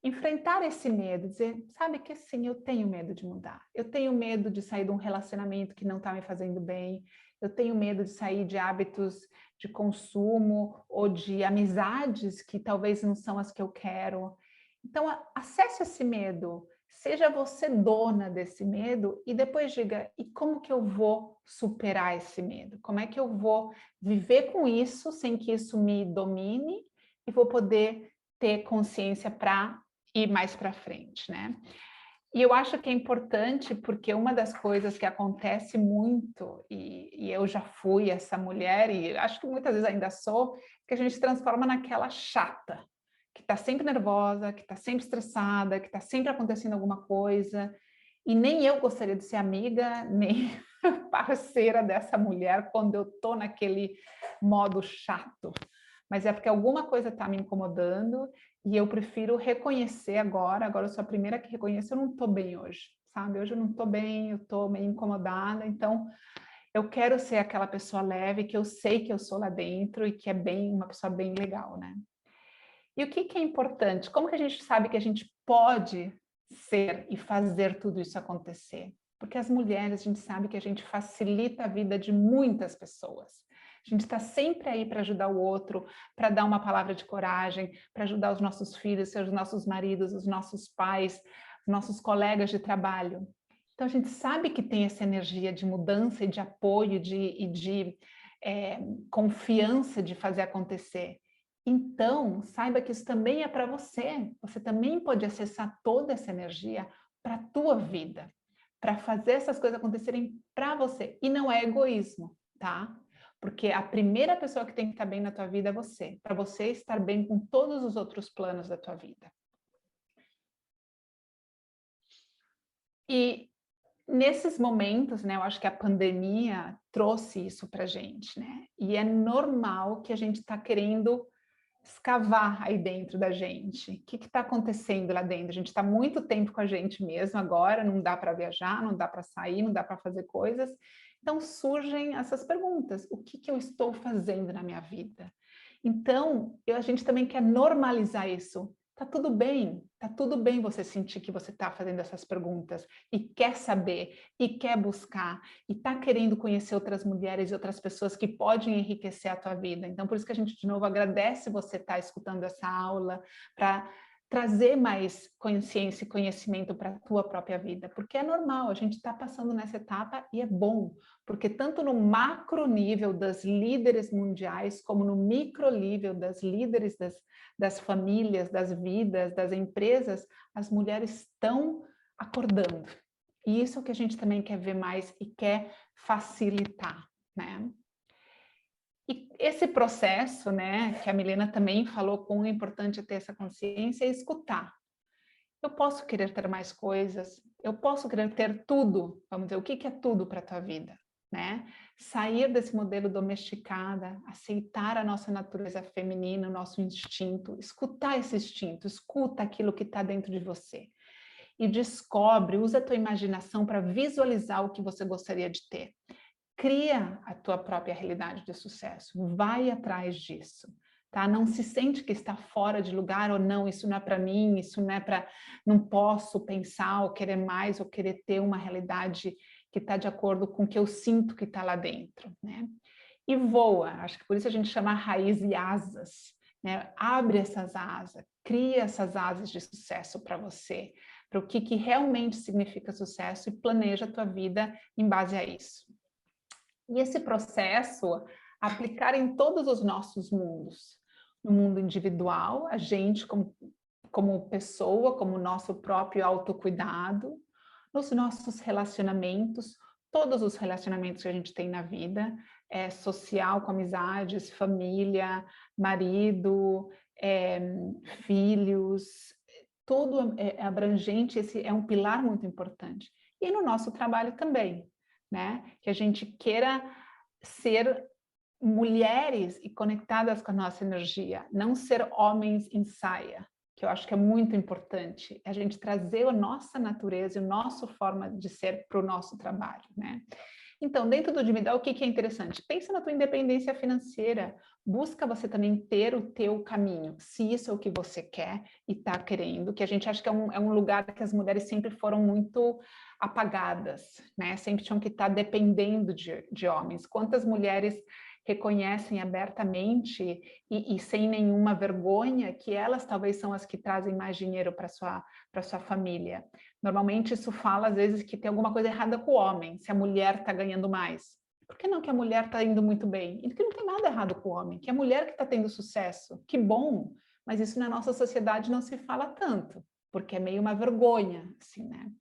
enfrentar esse medo, dizer, sabe que sim, eu tenho medo de mudar, eu tenho medo de sair de um relacionamento que não está me fazendo bem, eu tenho medo de sair de hábitos de consumo ou de amizades que talvez não são as que eu quero. Então, acesse esse medo, seja você dona desse medo e depois diga, e como que eu vou superar esse medo? Como é que eu vou viver com isso sem que isso me domine e vou poder ter consciência para ir mais para frente, né? E eu acho que é importante porque uma das coisas que acontece muito, e eu já fui essa mulher, e acho que muitas vezes ainda sou, que a gente se transforma naquela chata, que está sempre nervosa, que está sempre estressada, que está sempre acontecendo alguma coisa, e nem eu gostaria de ser amiga, nem parceira dessa mulher quando eu estou naquele modo chato. Mas é porque alguma coisa está me incomodando e eu prefiro reconhecer agora eu sou a primeira que reconheço, eu não estou bem hoje, sabe? Hoje eu não estou bem, eu estou meio incomodada, então eu quero ser aquela pessoa leve, que eu sei que eu sou lá dentro e que é uma pessoa bem legal, né? E o que é importante? Como que a gente sabe que a gente pode ser e fazer tudo isso acontecer? Porque as mulheres, a gente sabe que a gente facilita a vida de muitas pessoas. A gente está sempre aí para ajudar o outro, para dar uma palavra de coragem, para ajudar os nossos filhos, os nossos maridos, os nossos pais, os nossos colegas de trabalho. Então, a gente sabe que tem essa energia de mudança e de apoio e de confiança de fazer acontecer. Então, saiba que isso também é para você. Você também pode acessar toda essa energia para a tua vida, para fazer essas coisas acontecerem para você. E não é egoísmo, tá? Porque a primeira pessoa que tem que estar bem na tua vida é você, para você estar bem com todos os outros planos da tua vida. E nesses momentos, né, eu acho que a pandemia trouxe isso para a gente, né? E é normal que a gente está querendo escavar aí dentro da gente. O que está acontecendo lá dentro? A gente está muito tempo com a gente mesmo agora, não dá para viajar, não dá para sair, não dá para fazer coisas. Então surgem essas perguntas: o que eu estou fazendo na minha vida? Então, a gente também quer normalizar isso. Tá tudo bem você sentir que você está fazendo essas perguntas e quer saber, e quer buscar, e está querendo conhecer outras mulheres e outras pessoas que podem enriquecer a tua vida. Então, por isso que a gente, de novo, agradece você estar escutando essa aula, para trazer mais consciência e conhecimento para a tua própria vida, porque é normal, a gente está passando nessa etapa e é bom, porque tanto no macro nível das líderes mundiais, como no micro nível das líderes das famílias, das vidas, das empresas, as mulheres estão acordando. E isso é o que a gente também quer ver mais e quer facilitar, né? E esse processo, né, que a Milena também falou, quão importante é ter essa consciência, é escutar. Eu posso querer ter mais coisas, eu posso querer ter tudo, vamos dizer, o que é tudo para a tua vida, né? Sair desse modelo domesticada, aceitar a nossa natureza feminina, o nosso instinto, escutar esse instinto, escuta aquilo que está dentro de você. E descobre, usa a tua imaginação para visualizar o que você gostaria de ter. Cria a tua própria realidade de sucesso, vai atrás disso, tá? Não se sente que está fora de lugar ou não, isso não é para mim, isso não é para, não posso pensar ou querer mais ou querer ter uma realidade que está de acordo com o que eu sinto que está lá dentro, né? E voa, acho que por isso a gente chama raiz e asas, né? Abre essas asas, cria essas asas de sucesso para você, para o que realmente significa sucesso e planeja a tua vida em base a isso. E esse processo aplicar em todos os nossos mundos. No mundo individual, a gente como pessoa, como nosso próprio autocuidado, nos nossos relacionamentos, todos os relacionamentos que a gente tem na vida, social, com amizades, família, marido, filhos, tudo é abrangente, esse é um pilar muito importante. E no nosso trabalho também, né? Que a gente queira ser mulheres e conectadas com a nossa energia, não ser homens em saia, que eu acho que é muito importante, a gente trazer a nossa natureza e a nossa forma de ser para o nosso trabalho, né? Então, dentro do individual, o que é interessante? Pensa na tua independência financeira, busca você também ter o teu caminho, se isso é o que você quer e está querendo, que a gente acha que é um lugar que as mulheres sempre foram muito apagadas, né? Sempre tinham que estar dependendo de homens. Quantas mulheres reconhecem abertamente e sem nenhuma vergonha que elas talvez são as que trazem mais dinheiro para sua família. Normalmente isso fala às vezes que tem alguma coisa errada com o homem, se a mulher está ganhando mais. Por que não que a mulher está indo muito bem? E que não tem nada errado com o homem, que é a mulher que está tendo sucesso. Que bom! Mas isso na nossa sociedade não se fala tanto, porque é meio uma vergonha, assim, né?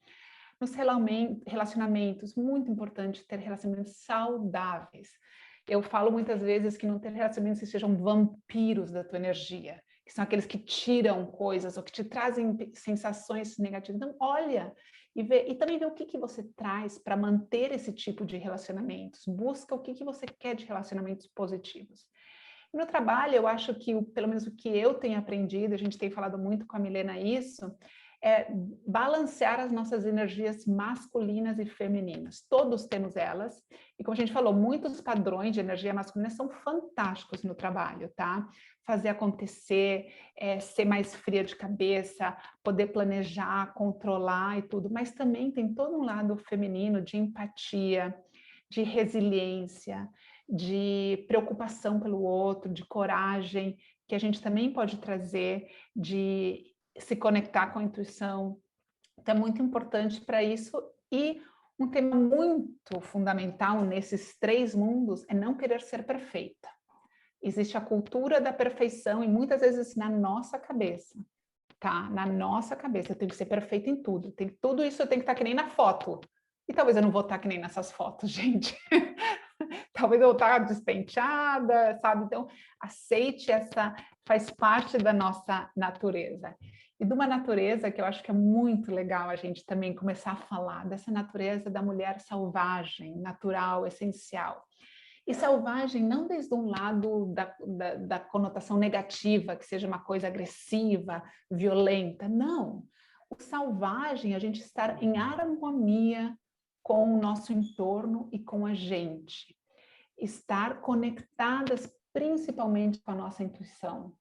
Nos relacionamentos, muito importante ter relacionamentos saudáveis. Eu falo muitas vezes que não ter relacionamentos que sejam vampiros da tua energia, que são aqueles que tiram coisas ou que te trazem sensações negativas. Então, olha e vê, e também vê o que você traz para manter esse tipo de relacionamentos. Busca o que você quer de relacionamentos positivos. No trabalho, eu acho que, pelo menos o que eu tenho aprendido, a gente tem falado muito com a Milena isso, é balancear as nossas energias masculinas e femininas. Todos temos elas, e como a gente falou, muitos padrões de energia masculina são fantásticos no trabalho, tá? Fazer acontecer, ser mais fria de cabeça, poder planejar, controlar e tudo, mas também tem todo um lado feminino de empatia, de resiliência, de preocupação pelo outro, de coragem, que a gente também pode trazer, de se conectar com a intuição. Então, é muito importante para isso. E um tema muito fundamental nesses três mundos é não querer ser perfeita. Existe a cultura da perfeição e muitas vezes na nossa cabeça, tá? Na nossa cabeça, eu tenho que ser perfeita em tudo. Tudo isso eu tenho que estar que nem na foto. E talvez eu não vou estar que nem nessas fotos, gente. Talvez eu vou estar despenteada, sabe? Então, aceite essa, faz parte da nossa natureza. e de uma natureza que eu acho que é muito legal a gente também começar a falar, dessa natureza da mulher selvagem, natural, essencial. E selvagem não desde um lado da conotação negativa, que seja uma coisa agressiva, violenta, não. O selvagem é a gente estar em harmonia com o nosso entorno e com a gente. Estar conectadas principalmente com a nossa intuição.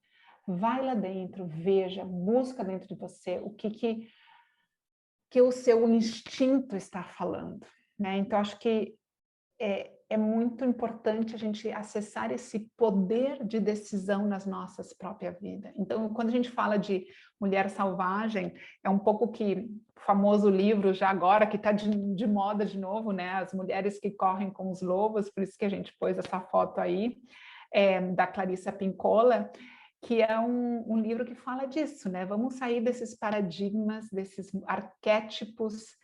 Vai lá dentro, veja, busca dentro de você o que o seu instinto está falando, né? Então, acho que é muito importante a gente acessar esse poder de decisão nas nossas próprias vidas. Então, quando a gente fala de mulher selvagem, é um pouco que o famoso livro, já agora, que está de moda de novo, né? As mulheres que correm com os lobos, por isso que a gente pôs essa foto aí, da Clarissa Pinkola, que é um livro que fala disso, né? Vamos sair desses paradigmas, desses arquétipos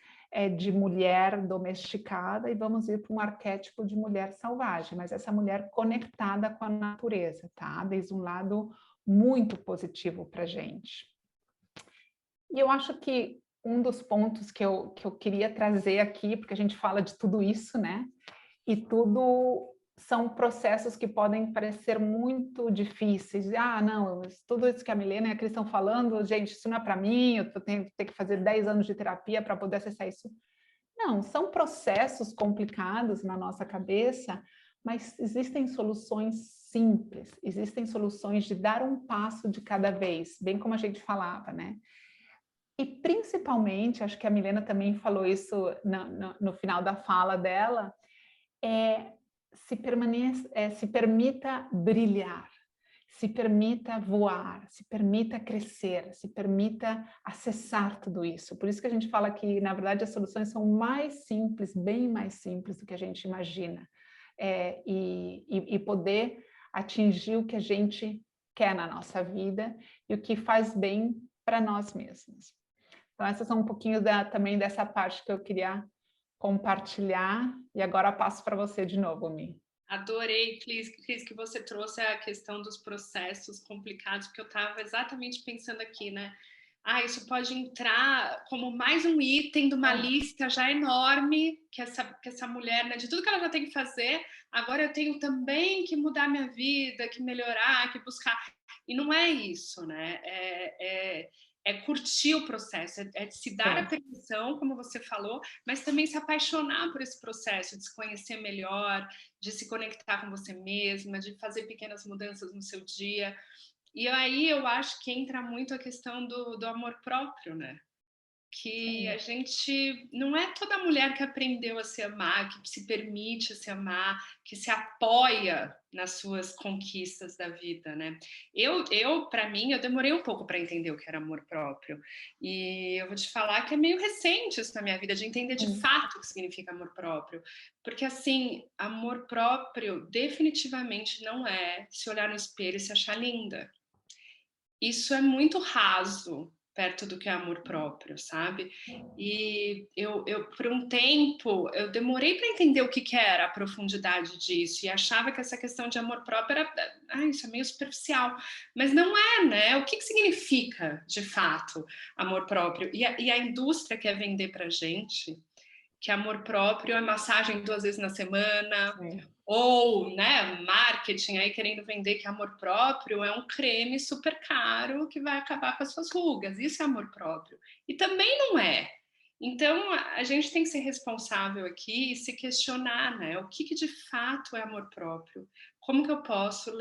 de mulher domesticada e vamos ir para um arquétipo de mulher selvagem, mas essa mulher conectada com a natureza, tá? Desde um lado muito positivo para a gente. E eu acho que um dos pontos que eu queria trazer aqui, porque a gente fala de tudo isso, né? E tudo são processos que podem parecer muito difíceis. Ah, não, tudo isso que a Milena e a Cris estão falando, gente, isso não é para mim, eu tenho que fazer 10 anos de terapia para poder acessar isso. Não, são processos complicados na nossa cabeça, mas existem soluções simples, existem soluções de dar um passo de cada vez, bem como a gente falava, né? E principalmente, acho que a Milena também falou isso no final da fala dela, se permita brilhar, se permita voar, se permita crescer, se permita acessar tudo isso. Por isso que a gente fala que, na verdade, as soluções são mais simples, bem mais simples do que a gente imagina. E poder atingir o que a gente quer na nossa vida e o que faz bem para nós mesmos. Então, essas são um pouquinho também dessa parte que eu queria compartilhar, e agora passo para você de novo, Mi. Adorei, Cris, que você trouxe a questão dos processos complicados, porque eu estava exatamente pensando aqui, né? Ah, isso pode entrar como mais um item de uma lista já enorme que essa mulher, né, de tudo que ela já tem que fazer, agora eu tenho também que mudar minha vida, que melhorar, que buscar. E não é isso, né? É curtir o processo, é se dar a permissão, como você falou, mas também se apaixonar por esse processo, de se conhecer melhor, de se conectar com você mesma, de fazer pequenas mudanças no seu dia. E aí eu acho que entra muito a questão do amor próprio, né? Que a gente... Não é toda mulher que aprendeu a se amar, que se permite se amar, que se apoia nas suas conquistas da vida, né? Para mim, eu demorei um pouco para entender o que era amor próprio. E eu vou te falar que é meio recente isso na minha vida, de entender de fato o que significa amor próprio. Porque, assim, amor próprio definitivamente não é se olhar no espelho e se achar linda. Isso é muito raso perto do que é amor próprio, sabe? E eu por um tempo, eu demorei para entender o que era a profundidade disso e achava que essa questão de amor próprio era, isso é meio superficial, mas não é, né? O que significa, de fato, amor próprio? E a indústria quer vender pra gente que amor próprio é massagem 2 vezes na semana, ou, né, marketing aí querendo vender que amor próprio é um creme super caro que vai acabar com as suas rugas. Isso é amor próprio. E também não é. Então, a gente tem que ser responsável aqui e se questionar, né? O que de fato é amor próprio? Como que eu posso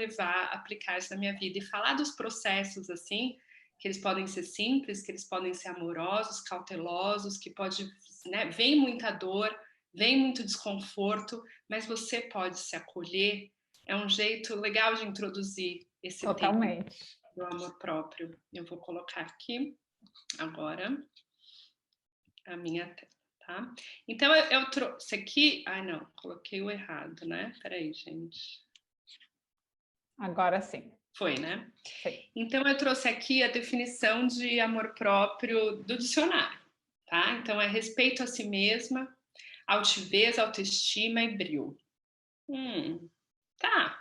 aplicar isso na minha vida? E falar dos processos, assim, que eles podem ser simples, que eles podem ser amorosos, cautelosos, que pode, né, vem muita dor, vem muito desconforto, mas você pode se acolher. É um jeito legal de introduzir esse tema do amor próprio. Eu vou colocar aqui agora a minha tela, tá? Então, eu trouxe aqui... Ai, não, coloquei o errado, né? Peraí, gente. Agora sim. Foi, né? Sim. Então, eu trouxe aqui a definição de amor próprio do dicionário, tá? Então, é respeito a si mesma, altivez, autoestima e brio. Tá.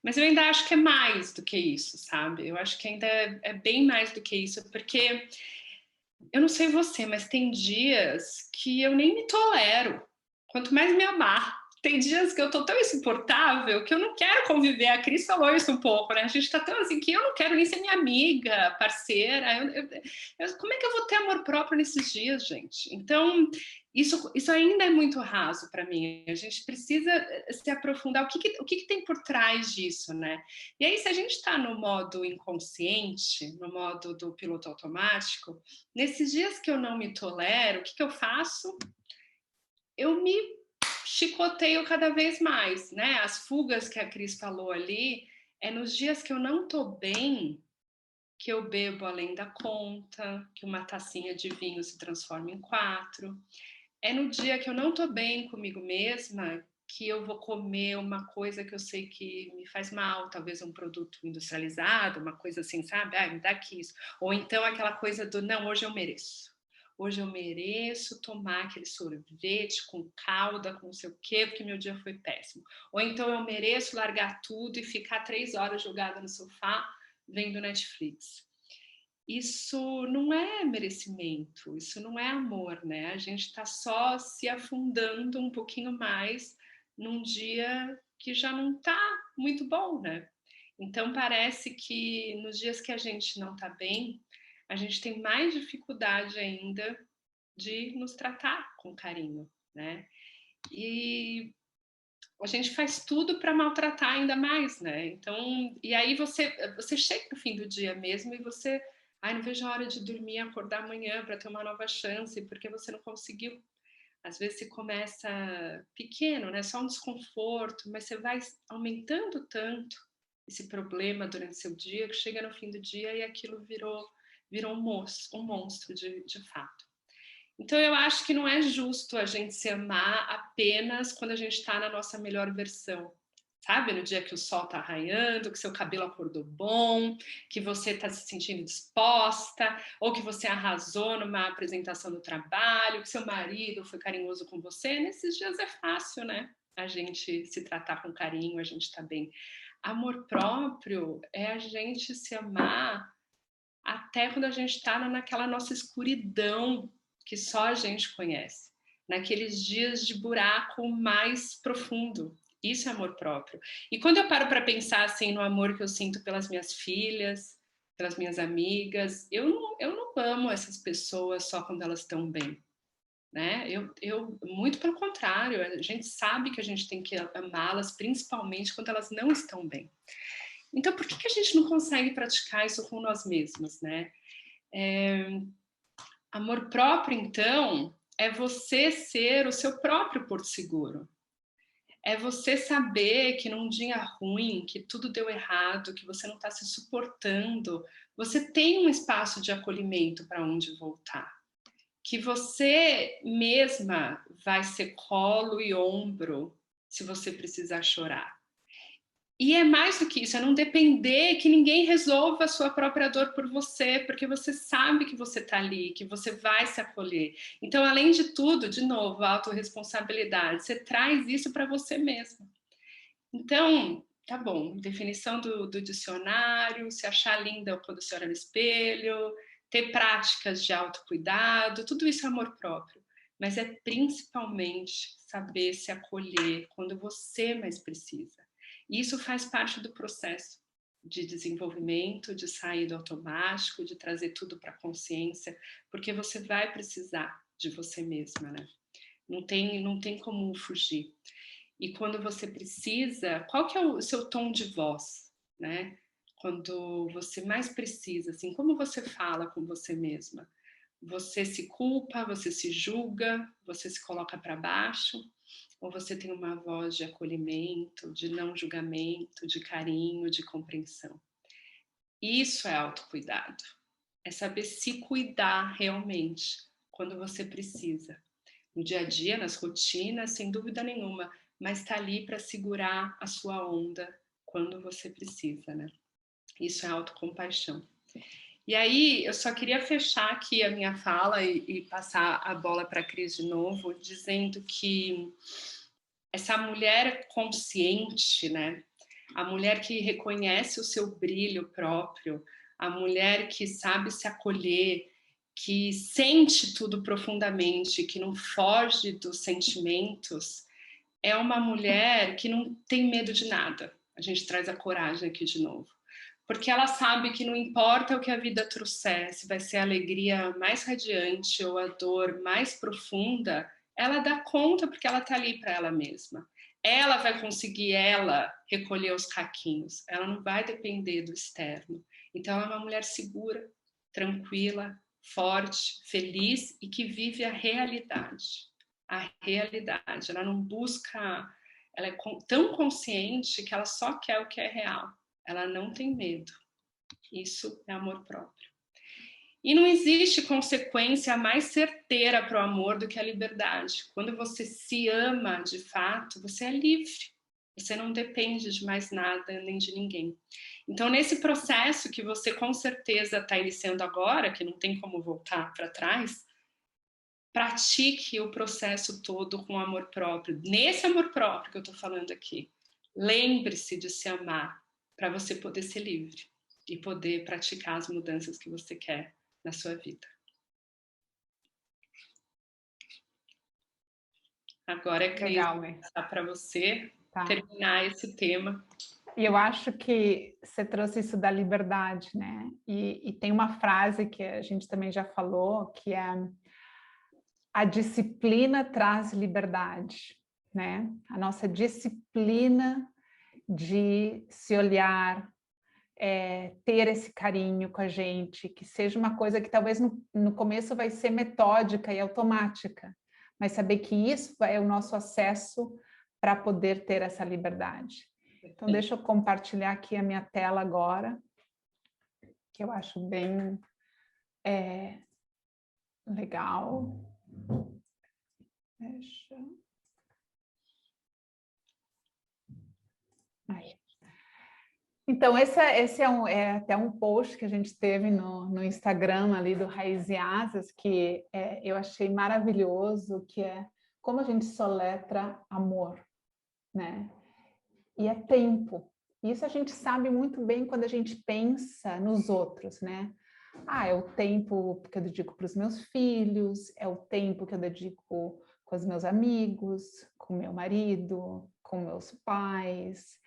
Mas eu ainda acho que é mais do que isso, sabe? Eu acho que ainda é bem mais do que isso, porque eu não sei você, mas tem dias que eu nem me tolero, quanto mais me amar. Tem dias que eu tô tão insuportável que eu não quero conviver. A Cris falou isso um pouco, né? A gente tá tão assim que eu não quero nem ser minha amiga, parceira. Como é que eu vou ter amor próprio nesses dias, gente? Então, isso ainda é muito raso para mim. A gente precisa se aprofundar. O que tem por trás disso, né? E aí, se a gente está no modo inconsciente, no modo do piloto automático, nesses dias que eu não me tolero, o que eu faço? Eu me chicoteio cada vez mais, né? As fugas que a Cris falou ali, é nos dias que eu não tô bem, que eu bebo além da conta, que uma tacinha de vinho se transforma em 4. É no dia que eu não tô bem comigo mesma, que eu vou comer uma coisa que eu sei que me faz mal, talvez um produto industrializado, uma coisa assim, sabe? Ah, me dá aqui isso. Ou então aquela coisa do, não, hoje eu mereço. Hoje eu mereço tomar aquele sorvete com calda, com não sei o quê, porque meu dia foi péssimo. Ou então eu mereço largar tudo e ficar 3 horas jogada no sofá vendo Netflix. Isso não é merecimento, isso não é amor, né? A gente está só se afundando um pouquinho mais num dia que já não está muito bom, né? Então parece que nos dias que a gente não está bem, a gente tem mais dificuldade ainda de nos tratar com carinho, né? E a gente faz tudo para maltratar ainda mais, né? Então, e aí você chega no fim do dia mesmo e você, ai, não vejo a hora de dormir e acordar amanhã para ter uma nova chance, porque você não conseguiu. Às vezes se começa pequeno, né? Só um desconforto, mas você vai aumentando tanto esse problema durante seu dia que chega no fim do dia e aquilo virou um monstro de fato. Então eu acho que não é justo a gente se amar apenas quando a gente está na nossa melhor versão. Sabe, no dia que o sol está raiando, que seu cabelo acordou bom, que você está se sentindo disposta, ou que você arrasou numa apresentação do trabalho, que seu marido foi carinhoso com você. Nesses dias é fácil, né? A gente se tratar com carinho, a gente está bem. Amor próprio é a gente se amar até quando a gente está naquela nossa escuridão que só a gente conhece, naqueles dias de buraco mais profundo. Isso é amor próprio. E quando eu paro para pensar assim no amor que eu sinto pelas minhas filhas, pelas minhas amigas, eu não amo essas pessoas só quando elas estão bem. Né? Muito pelo contrário, a gente sabe que a gente tem que amá-las, principalmente quando elas não estão bem. Então, por que a gente não consegue praticar isso com nós mesmos, né? Amor próprio, então, é você ser o seu próprio porto seguro. É você saber que num dia ruim, que tudo deu errado, que você não está se suportando, você tem um espaço de acolhimento para onde voltar. Que você mesma vai ser colo e ombro se você precisar chorar. E é mais do que isso, é não depender que ninguém resolva a sua própria dor por você, porque você sabe que você está ali, que você vai se acolher. Então, além de tudo, de novo, a autorresponsabilidade, você traz isso para você mesmo. Então, tá bom, definição do dicionário, se achar linda quando se olha no espelho, ter práticas de autocuidado, tudo isso é amor próprio. Mas é principalmente saber se acolher quando você mais precisa. E isso faz parte do processo de desenvolvimento, de sair do automático, de trazer tudo para a consciência, porque você vai precisar de você mesma, né? Não tem como fugir. E quando você precisa, qual que é o seu tom de voz, né? Quando você mais precisa, assim, como você fala com você mesma? Você se culpa, você se julga, você se coloca para baixo? Ou você tem uma voz de acolhimento, de não julgamento, de carinho, de compreensão? Isso é autocuidado. É saber se cuidar realmente quando você precisa. No dia a dia, nas rotinas, sem dúvida nenhuma, mas está ali para segurar a sua onda quando você precisa, né? Isso é autocompaixão. E aí, eu só queria fechar aqui a minha fala e passar a bola para a Cris de novo, dizendo que essa mulher consciente, né? a mulher que reconhece o seu brilho próprio, a mulher que sabe se acolher, que sente tudo profundamente, que não foge dos sentimentos, é uma mulher que não tem medo de nada. A gente traz a coragem aqui de novo. Porque ela sabe que não importa o que a vida trouxer, se vai ser a alegria mais radiante ou a dor mais profunda, ela dá conta porque ela está ali para ela mesma. Ela vai conseguir, ela, recolher os caquinhos. Ela não vai depender do externo. Então, ela é uma mulher segura, tranquila, forte, feliz e que vive a realidade. A realidade. Ela não busca... Ela é tão consciente que ela só quer o que é real. Ela não tem medo. Isso é amor próprio. E não existe consequência mais certeira para o amor do que a liberdade. Quando você se ama de fato, você é livre. Você não depende de mais nada nem de ninguém. Então, nesse processo que você com certeza está iniciando agora, que não tem como voltar para trás, pratique o processo todo com amor próprio. Nesse amor próprio que eu estou falando aqui, lembre-se de se amar para você poder ser livre e poder praticar as mudanças que você quer na sua vida. Agora, Cris, vou passar para você terminar esse tema. E eu acho que você trouxe isso da liberdade, né? E tem uma frase que a gente também já falou, que é: a disciplina traz liberdade, né? A nossa disciplina de se olhar, ter esse carinho com a gente, que seja uma coisa que talvez no começo vai ser metódica e automática, mas saber que isso é o nosso acesso para poder ter essa liberdade. Então, deixa eu compartilhar aqui a minha tela agora, que eu acho bem legal. Deixa... Aí. Então, esse é até um post que a gente teve no Instagram ali do Raiz e Asas, que eu achei maravilhoso, que é como a gente soletra amor, né? E é tempo. Isso a gente sabe muito bem quando a gente pensa nos outros, né? É o tempo que eu dedico para os meus filhos, é o tempo que eu dedico com os meus amigos, com meu marido, com meus pais.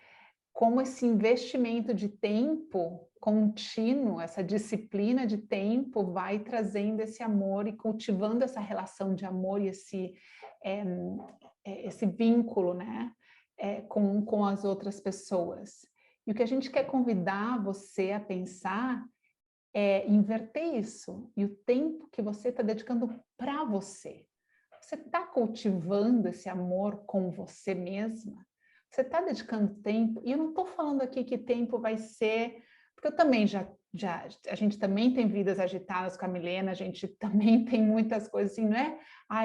Como esse investimento de tempo contínuo, essa disciplina de tempo vai trazendo esse amor e cultivando essa relação de amor e esse vínculo, né? Com as outras pessoas. E o que a gente quer convidar você a pensar é inverter isso. E o tempo que você está dedicando para você. Você está cultivando esse amor com você mesma? Você está dedicando tempo? E eu não estou falando aqui que tempo vai ser... Porque eu também a gente também tem vidas agitadas com a Milena, a gente também tem muitas coisas assim, não é?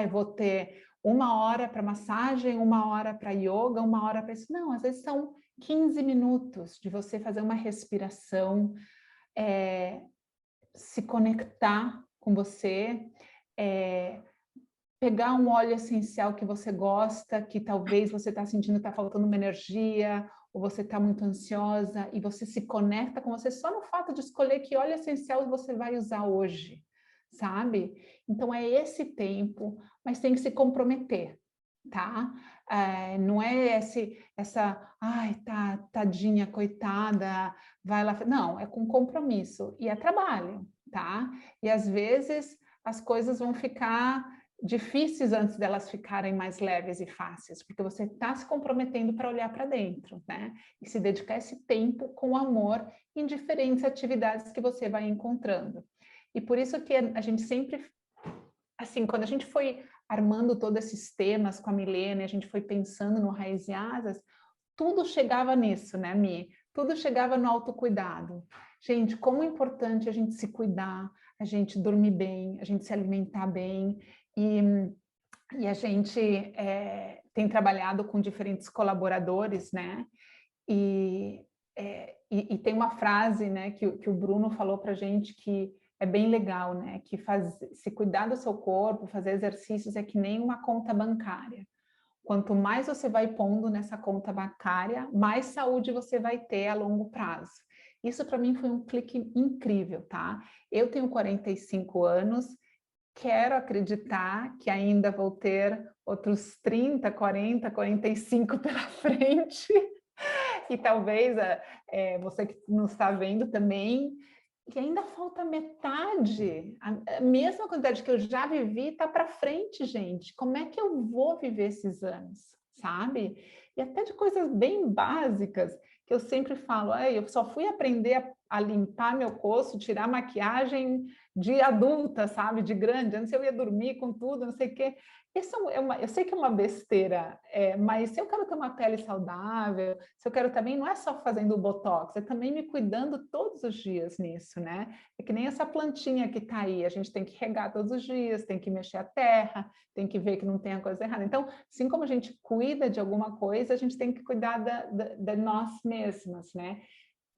Eu vou ter 1 hora para massagem, 1 hora para yoga, 1 hora para isso. Não, às vezes são 15 minutos de você fazer uma respiração, se conectar com você, pegar um óleo essencial que você gosta, que talvez você está sentindo que está faltando uma energia, ou você está muito ansiosa, e você se conecta com você só no fato de escolher que óleo essencial você vai usar hoje, sabe? Então é esse tempo, mas tem que se comprometer, tá? Não é tadinha, coitada, vai lá... Não, é com compromisso, e é trabalho, tá? E às vezes as coisas vão ficar difíceis antes delas ficarem mais leves e fáceis, porque você está se comprometendo para olhar para dentro, né? E se dedicar esse tempo com amor em diferentes atividades que você vai encontrando. E por isso que a gente sempre, assim, quando a gente foi armando todos esses temas com a Milena, a gente foi pensando no Raiz e Asas, tudo chegava nisso, né, Mi? Tudo chegava no autocuidado. Gente, como é importante a gente se cuidar, a gente dormir bem, a gente se alimentar bem. E a gente tem trabalhado com diferentes colaboradores, né? E tem uma frase, né, que o Bruno falou para a gente que é bem legal, né? Que se cuidar do seu corpo, fazer exercícios é que nem uma conta bancária. Quanto mais você vai pondo nessa conta bancária, mais saúde você vai ter a longo prazo. Isso para mim foi um clique incrível, tá? Eu tenho 45 anos, quero acreditar que ainda vou ter outros 30, 40, 45 pela frente. E talvez você que nos está vendo também, que ainda falta metade, a mesma quantidade que eu já vivi está para frente, gente. Como é que eu vou viver esses anos, sabe? E até de coisas bem básicas, que eu sempre falo, eu só fui aprender a limpar meu rosto, tirar maquiagem de adulta, sabe? De grande, antes eu ia dormir com tudo, não sei o quê. Isso eu sei que é uma besteira, mas se eu quero ter uma pele saudável, se eu quero também, não é só fazendo o botox, é também me cuidando todos os dias nisso, né? É que nem essa plantinha que tá aí, a gente tem que regar todos os dias, tem que mexer a terra, tem que ver que não tem a coisa errada. Então, assim como a gente cuida de alguma coisa, a gente tem que cuidar de nós mesmas, né?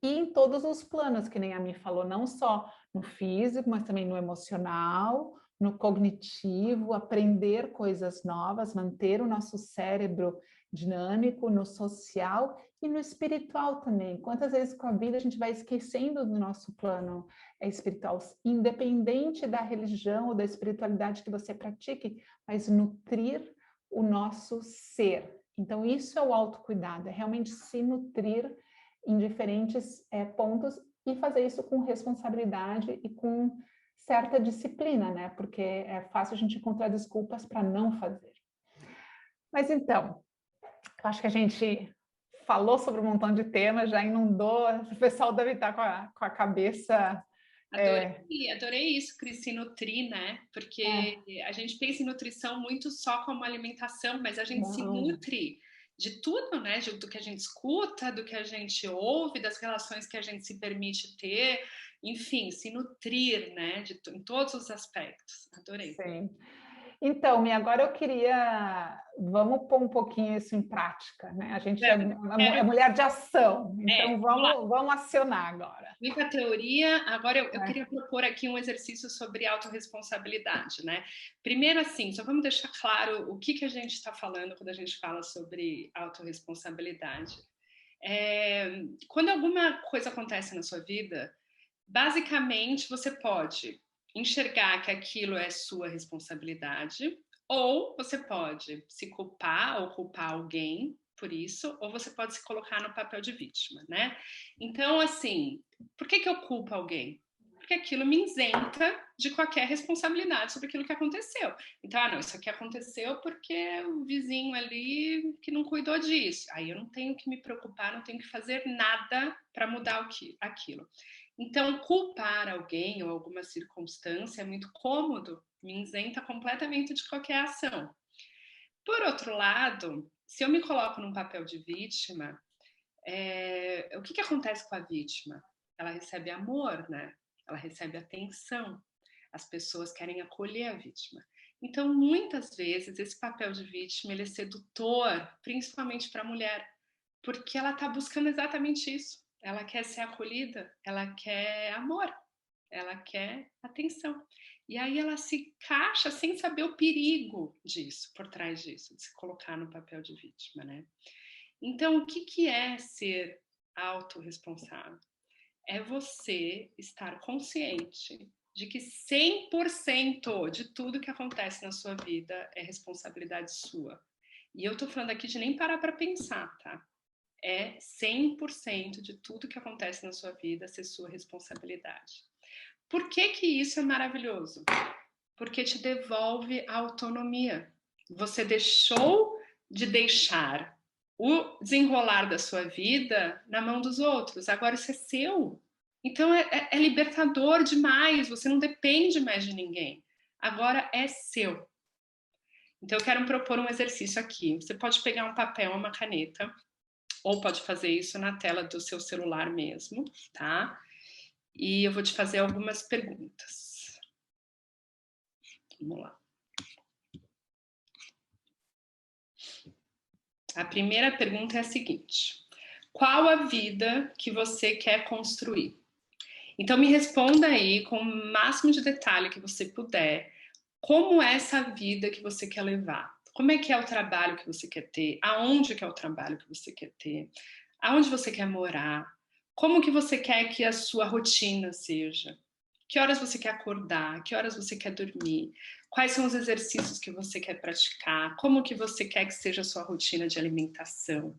E em todos os planos, que nem a Mi falou, não só no físico, mas também no emocional, no cognitivo, aprender coisas novas, manter o nosso cérebro dinâmico, no social e no espiritual também. Quantas vezes com a vida a gente vai esquecendo do nosso plano espiritual, independente da religião ou da espiritualidade que você pratique, mas nutrir o nosso ser. Então, isso é o autocuidado, é realmente se nutrir em diferentes pontos e fazer isso com responsabilidade e com certa disciplina, né? Porque é fácil a gente encontrar desculpas para não fazer. Mas então, eu acho que a gente falou sobre um montão de temas, já inundou, o pessoal deve estar com a cabeça... Adorei isso, Cris, se nutrir, né? Porque a gente pensa em nutrição muito só como alimentação, mas a gente se nutre de tudo, né? Do que a gente escuta, do que a gente ouve, das relações que a gente se permite ter, enfim, se nutrir, né? Em todos os aspectos. Adorei. Sim. Então, Mi, agora eu queria... Vamos pôr um pouquinho isso em prática, né? A gente é mulher de ação, então vamos acionar agora. Muita teoria. Agora eu queria propor aqui um exercício sobre autorresponsabilidade, né? Primeiro, assim, só vamos deixar claro o que a gente está falando quando a gente fala sobre autorresponsabilidade. Quando alguma coisa acontece na sua vida, basicamente você pode enxergar que aquilo é sua responsabilidade, ou você pode se culpar ou culpar alguém por isso, ou você pode se colocar no papel de vítima, né? Então, assim, por que eu culpo alguém? Porque aquilo me isenta de qualquer responsabilidade sobre aquilo que aconteceu. Então, não, isso aqui aconteceu porque o vizinho ali que não cuidou disso. Aí eu não tenho que me preocupar, não tenho que fazer nada para mudar aquilo. Então, culpar alguém ou alguma circunstância é muito cômodo, me isenta completamente de qualquer ação. Por outro lado, se eu me coloco num papel de vítima, o que acontece com a vítima? Ela recebe amor, né? Ela recebe atenção. As pessoas querem acolher a vítima. Então, muitas vezes, esse papel de vítima ele é sedutor, principalmente para a mulher, porque ela está buscando exatamente isso. Ela quer ser acolhida, ela quer amor, ela quer atenção. E aí ela se encaixa sem saber o perigo disso, por trás disso, de se colocar no papel de vítima, né? Então, o que é ser autorresponsável? É você estar consciente de que 100% de tudo que acontece na sua vida é responsabilidade sua. E eu tô falando aqui de nem parar para pensar, tá? É 100% de tudo que acontece na sua vida ser sua responsabilidade. Por que isso é maravilhoso? Porque te devolve a autonomia. Você deixou de deixar o desenrolar da sua vida na mão dos outros. Agora isso é seu. Então é libertador demais. Você não depende mais de ninguém. Agora é seu. Então eu quero propor um exercício aqui. Você pode pegar um papel, uma caneta, ou pode fazer isso na tela do seu celular mesmo, tá? E eu vou te fazer algumas perguntas. Vamos lá. A primeira pergunta é a seguinte: qual a vida que você quer construir? Então me responda aí com o máximo de detalhe que você puder, como é essa vida que você quer levar? Como é que é o trabalho que você quer ter? Aonde que é o trabalho que você quer ter? Aonde você quer morar? Como que você quer que a sua rotina seja? Que horas você quer acordar? Que horas você quer dormir? Quais são os exercícios que você quer praticar? Como que você quer que seja a sua rotina de alimentação?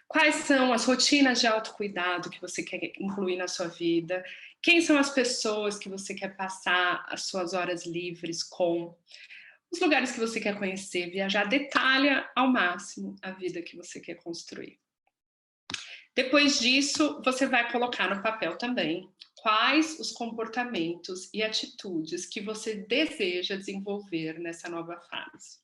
Quais são as rotinas de autocuidado que você quer incluir na sua vida? Quem são as pessoas que você quer passar as suas horas livres com? Os lugares que você quer conhecer, viajar, detalha ao máximo a vida que você quer construir. Depois disso, você vai colocar no papel também quais os comportamentos e atitudes que você deseja desenvolver nessa nova fase.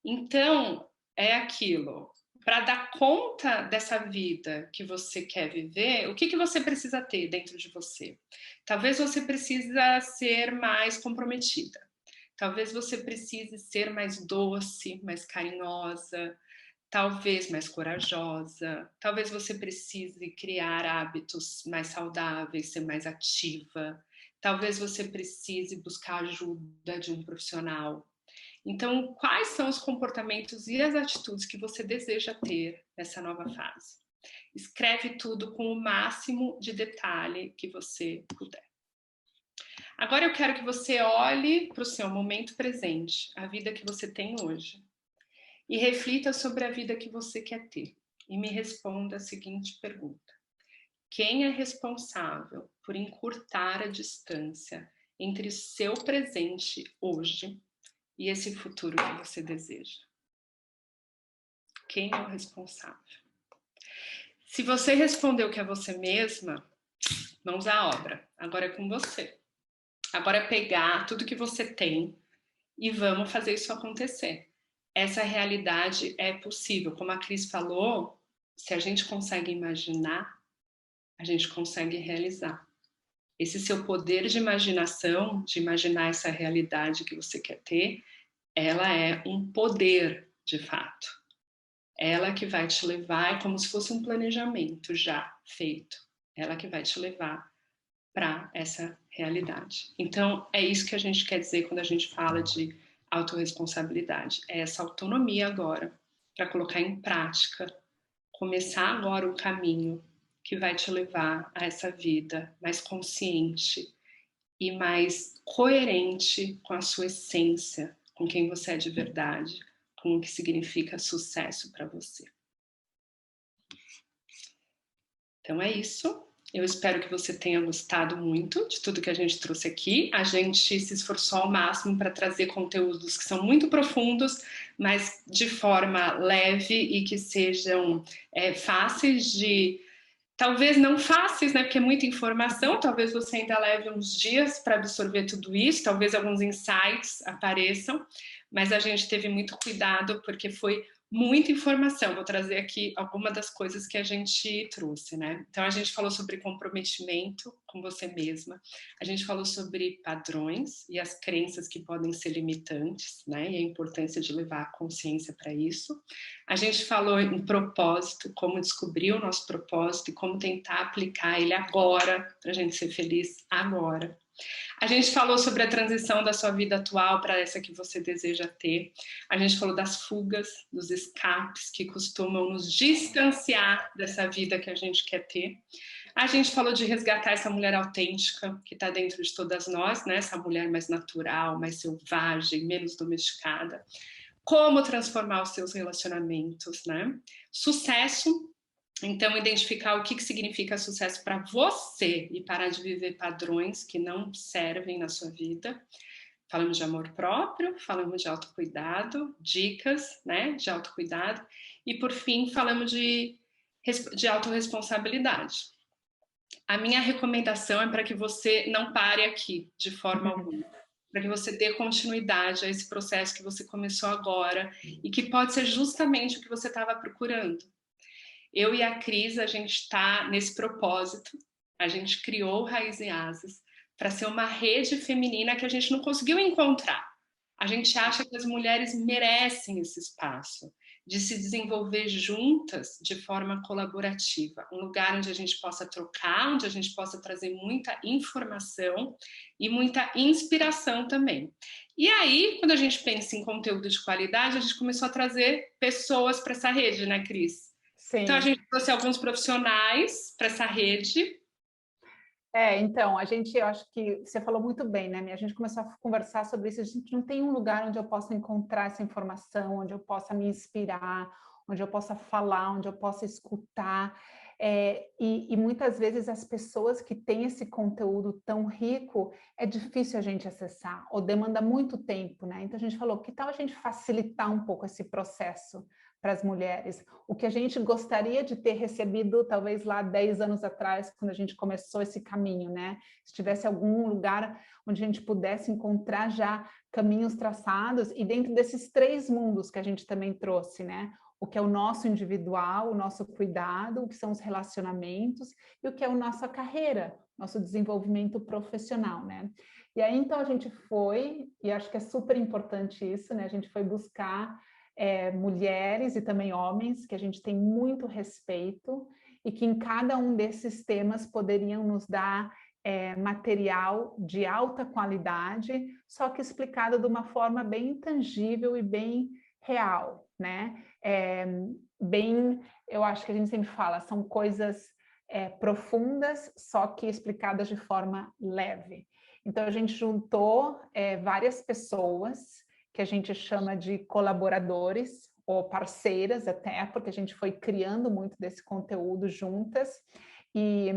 Então, é aquilo. Para dar conta dessa vida que você quer viver, o que você precisa ter dentro de você? Talvez você precise ser mais comprometida. Talvez você precise ser mais doce, mais carinhosa, talvez mais corajosa. Talvez você precise criar hábitos mais saudáveis, ser mais ativa. Talvez você precise buscar ajuda de um profissional. Então, quais são os comportamentos e as atitudes que você deseja ter nessa nova fase? Escreve tudo com o máximo de detalhe que você puder. Agora eu quero que você olhe para o seu momento presente, a vida que você tem hoje, e reflita sobre a vida que você quer ter. E me responda a seguinte pergunta: quem é responsável por encurtar a distância entre seu presente hoje e esse futuro que você deseja? Quem é o responsável? Se você respondeu que é você mesma, mãos à obra. Agora é com você. Agora é pegar tudo que você tem e vamos fazer isso acontecer. Essa realidade é possível. Como a Cris falou, se a gente consegue imaginar, a gente consegue realizar. Esse seu poder de imaginação, de imaginar essa realidade que você quer ter, ela é um poder, de fato. Ela que vai te levar, é como se fosse um planejamento já feito. Ela que vai te levar para essa realidade. Então, é isso que a gente quer dizer quando a gente fala de autorresponsabilidade. É essa autonomia agora para colocar em prática, começar agora um caminho que vai te levar a essa vida mais consciente e mais coerente com a sua essência, com quem você é de verdade, com o que significa sucesso para você. Então é isso. Eu espero que você tenha gostado muito de tudo que a gente trouxe aqui. A gente se esforçou ao máximo para trazer conteúdos que são muito profundos, mas de forma leve e que sejam fáceis de... Talvez não fáceis, né? Porque é muita informação. Talvez você ainda leve uns dias para absorver tudo isso. Talvez alguns insights apareçam. Mas a gente teve muito cuidado porque foi muita informação. Vou trazer aqui algumas das coisas que a gente trouxe, né? Então, a gente falou sobre comprometimento com você mesma. A gente falou sobre padrões e as crenças que podem ser limitantes, né? E a importância de levar a consciência para isso. A gente falou em propósito, como descobrir o nosso propósito e como tentar aplicar ele agora, para a gente ser feliz agora. A gente falou sobre a transição da sua vida atual para essa que você deseja ter. A gente falou das fugas, dos escapes que costumam nos distanciar dessa vida que a gente quer ter. A gente falou de resgatar essa mulher autêntica que está dentro de todas nós, né? Essa mulher mais natural, mais selvagem, menos domesticada. Como transformar os seus relacionamentos, né? Sucesso. Então, identificar o que significa sucesso para você e parar de viver padrões que não servem na sua vida. Falamos de amor próprio, falamos de autocuidado, dicas, né, de autocuidado. E, por fim, falamos de autorresponsabilidade. A minha recomendação é para que você não pare aqui, de forma alguma. Para que você dê continuidade a esse processo que você começou agora e que pode ser justamente o que você estava procurando. Eu e a Cris, a gente está nesse propósito, a gente criou Raiz e Asas para ser uma rede feminina que a gente não conseguiu encontrar. A gente acha que as mulheres merecem esse espaço de se desenvolver juntas de forma colaborativa, um lugar onde a gente possa trocar, onde a gente possa trazer muita informação e muita inspiração também. E aí, quando a gente pensa em conteúdo de qualidade, a gente começou a trazer pessoas para essa rede, né, Cris? Sim. Então, a gente trouxe alguns profissionais para essa rede. Então, eu acho que você falou muito bem, né? A gente começou a conversar sobre isso, a gente não tem um lugar onde eu possa encontrar essa informação, onde eu possa me inspirar, onde eu possa falar, onde eu possa escutar. E muitas vezes as pessoas que têm esse conteúdo tão rico, é difícil a gente acessar, ou demanda muito tempo, né? Então a gente falou, que tal a gente facilitar um pouco esse processo para as mulheres? O que a gente gostaria de ter recebido, talvez lá 10 anos atrás, quando a gente começou esse caminho, né? Se tivesse algum lugar onde a gente pudesse encontrar já caminhos traçados, e dentro desses 3 mundos que a gente também trouxe, né? O que é o nosso individual, o nosso cuidado, o que são os relacionamentos e o que é a nossa carreira, nosso desenvolvimento profissional, né? E aí, então, a gente foi, e acho que é super importante isso, né? A gente foi buscar mulheres e também homens, que a gente tem muito respeito, e que em cada um desses temas poderiam nos dar material de alta qualidade, só que explicado de uma forma bem intangível e bem real, né? Eu acho que a gente sempre fala, são coisas profundas, só que explicadas de forma leve. Então, a gente juntou várias pessoas que a gente chama de colaboradores ou parceiras até, porque a gente foi criando muito desse conteúdo juntas. E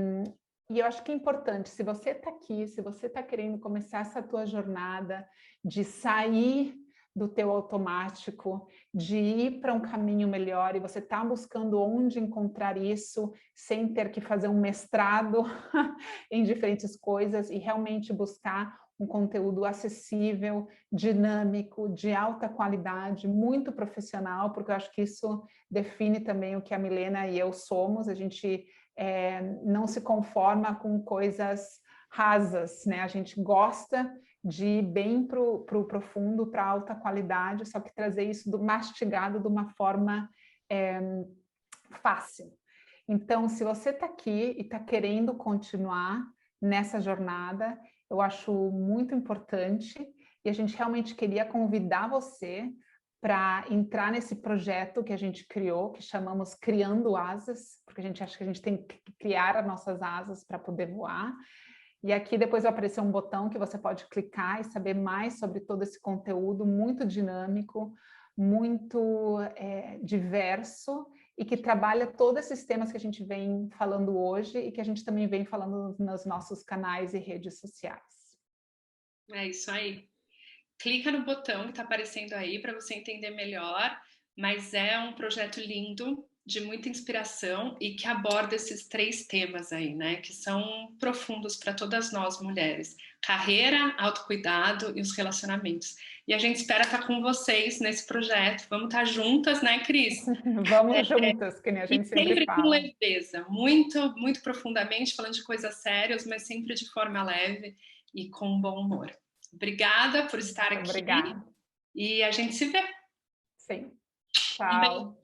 eu acho que é importante, se você está aqui, se você está querendo começar essa tua jornada de sair do teu automático, de ir para um caminho melhor, e você está buscando onde encontrar isso, sem ter que fazer um mestrado em diferentes coisas, e realmente buscar um conteúdo acessível, dinâmico, de alta qualidade, muito profissional, porque eu acho que isso define também o que a Milena e eu somos. A gente não se conforma com coisas rasas, né? A gente gosta de ir bem para o profundo, para alta qualidade, só que trazer isso mastigado de uma forma fácil. Então, se você está aqui e está querendo continuar nessa jornada, eu acho muito importante, e a gente realmente queria convidar você para entrar nesse projeto que a gente criou, que chamamos Criando Asas, porque a gente acha que a gente tem que criar as nossas asas para poder voar. E aqui depois vai aparecer um botão que você pode clicar e saber mais sobre todo esse conteúdo muito dinâmico, muito diverso, e que trabalha todos esses temas que a gente vem falando hoje e que a gente também vem falando nos nossos canais e redes sociais. É isso aí. Clica no botão que está aparecendo aí para você entender melhor, mas é um projeto lindo, de muita inspiração e que aborda esses 3 temas aí, né, que são profundos para todas nós mulheres: carreira, autocuidado e os relacionamentos. E a gente espera estar com vocês nesse projeto. Vamos estar juntas, né, Cris? Vamos juntas, que nem a gente sempre com fala. leveza, muito, muito profundamente, falando de coisas sérias, mas sempre de forma leve e com bom humor. Obrigada por estar aqui. Obrigada. E a gente se vê. Sim. Tchau.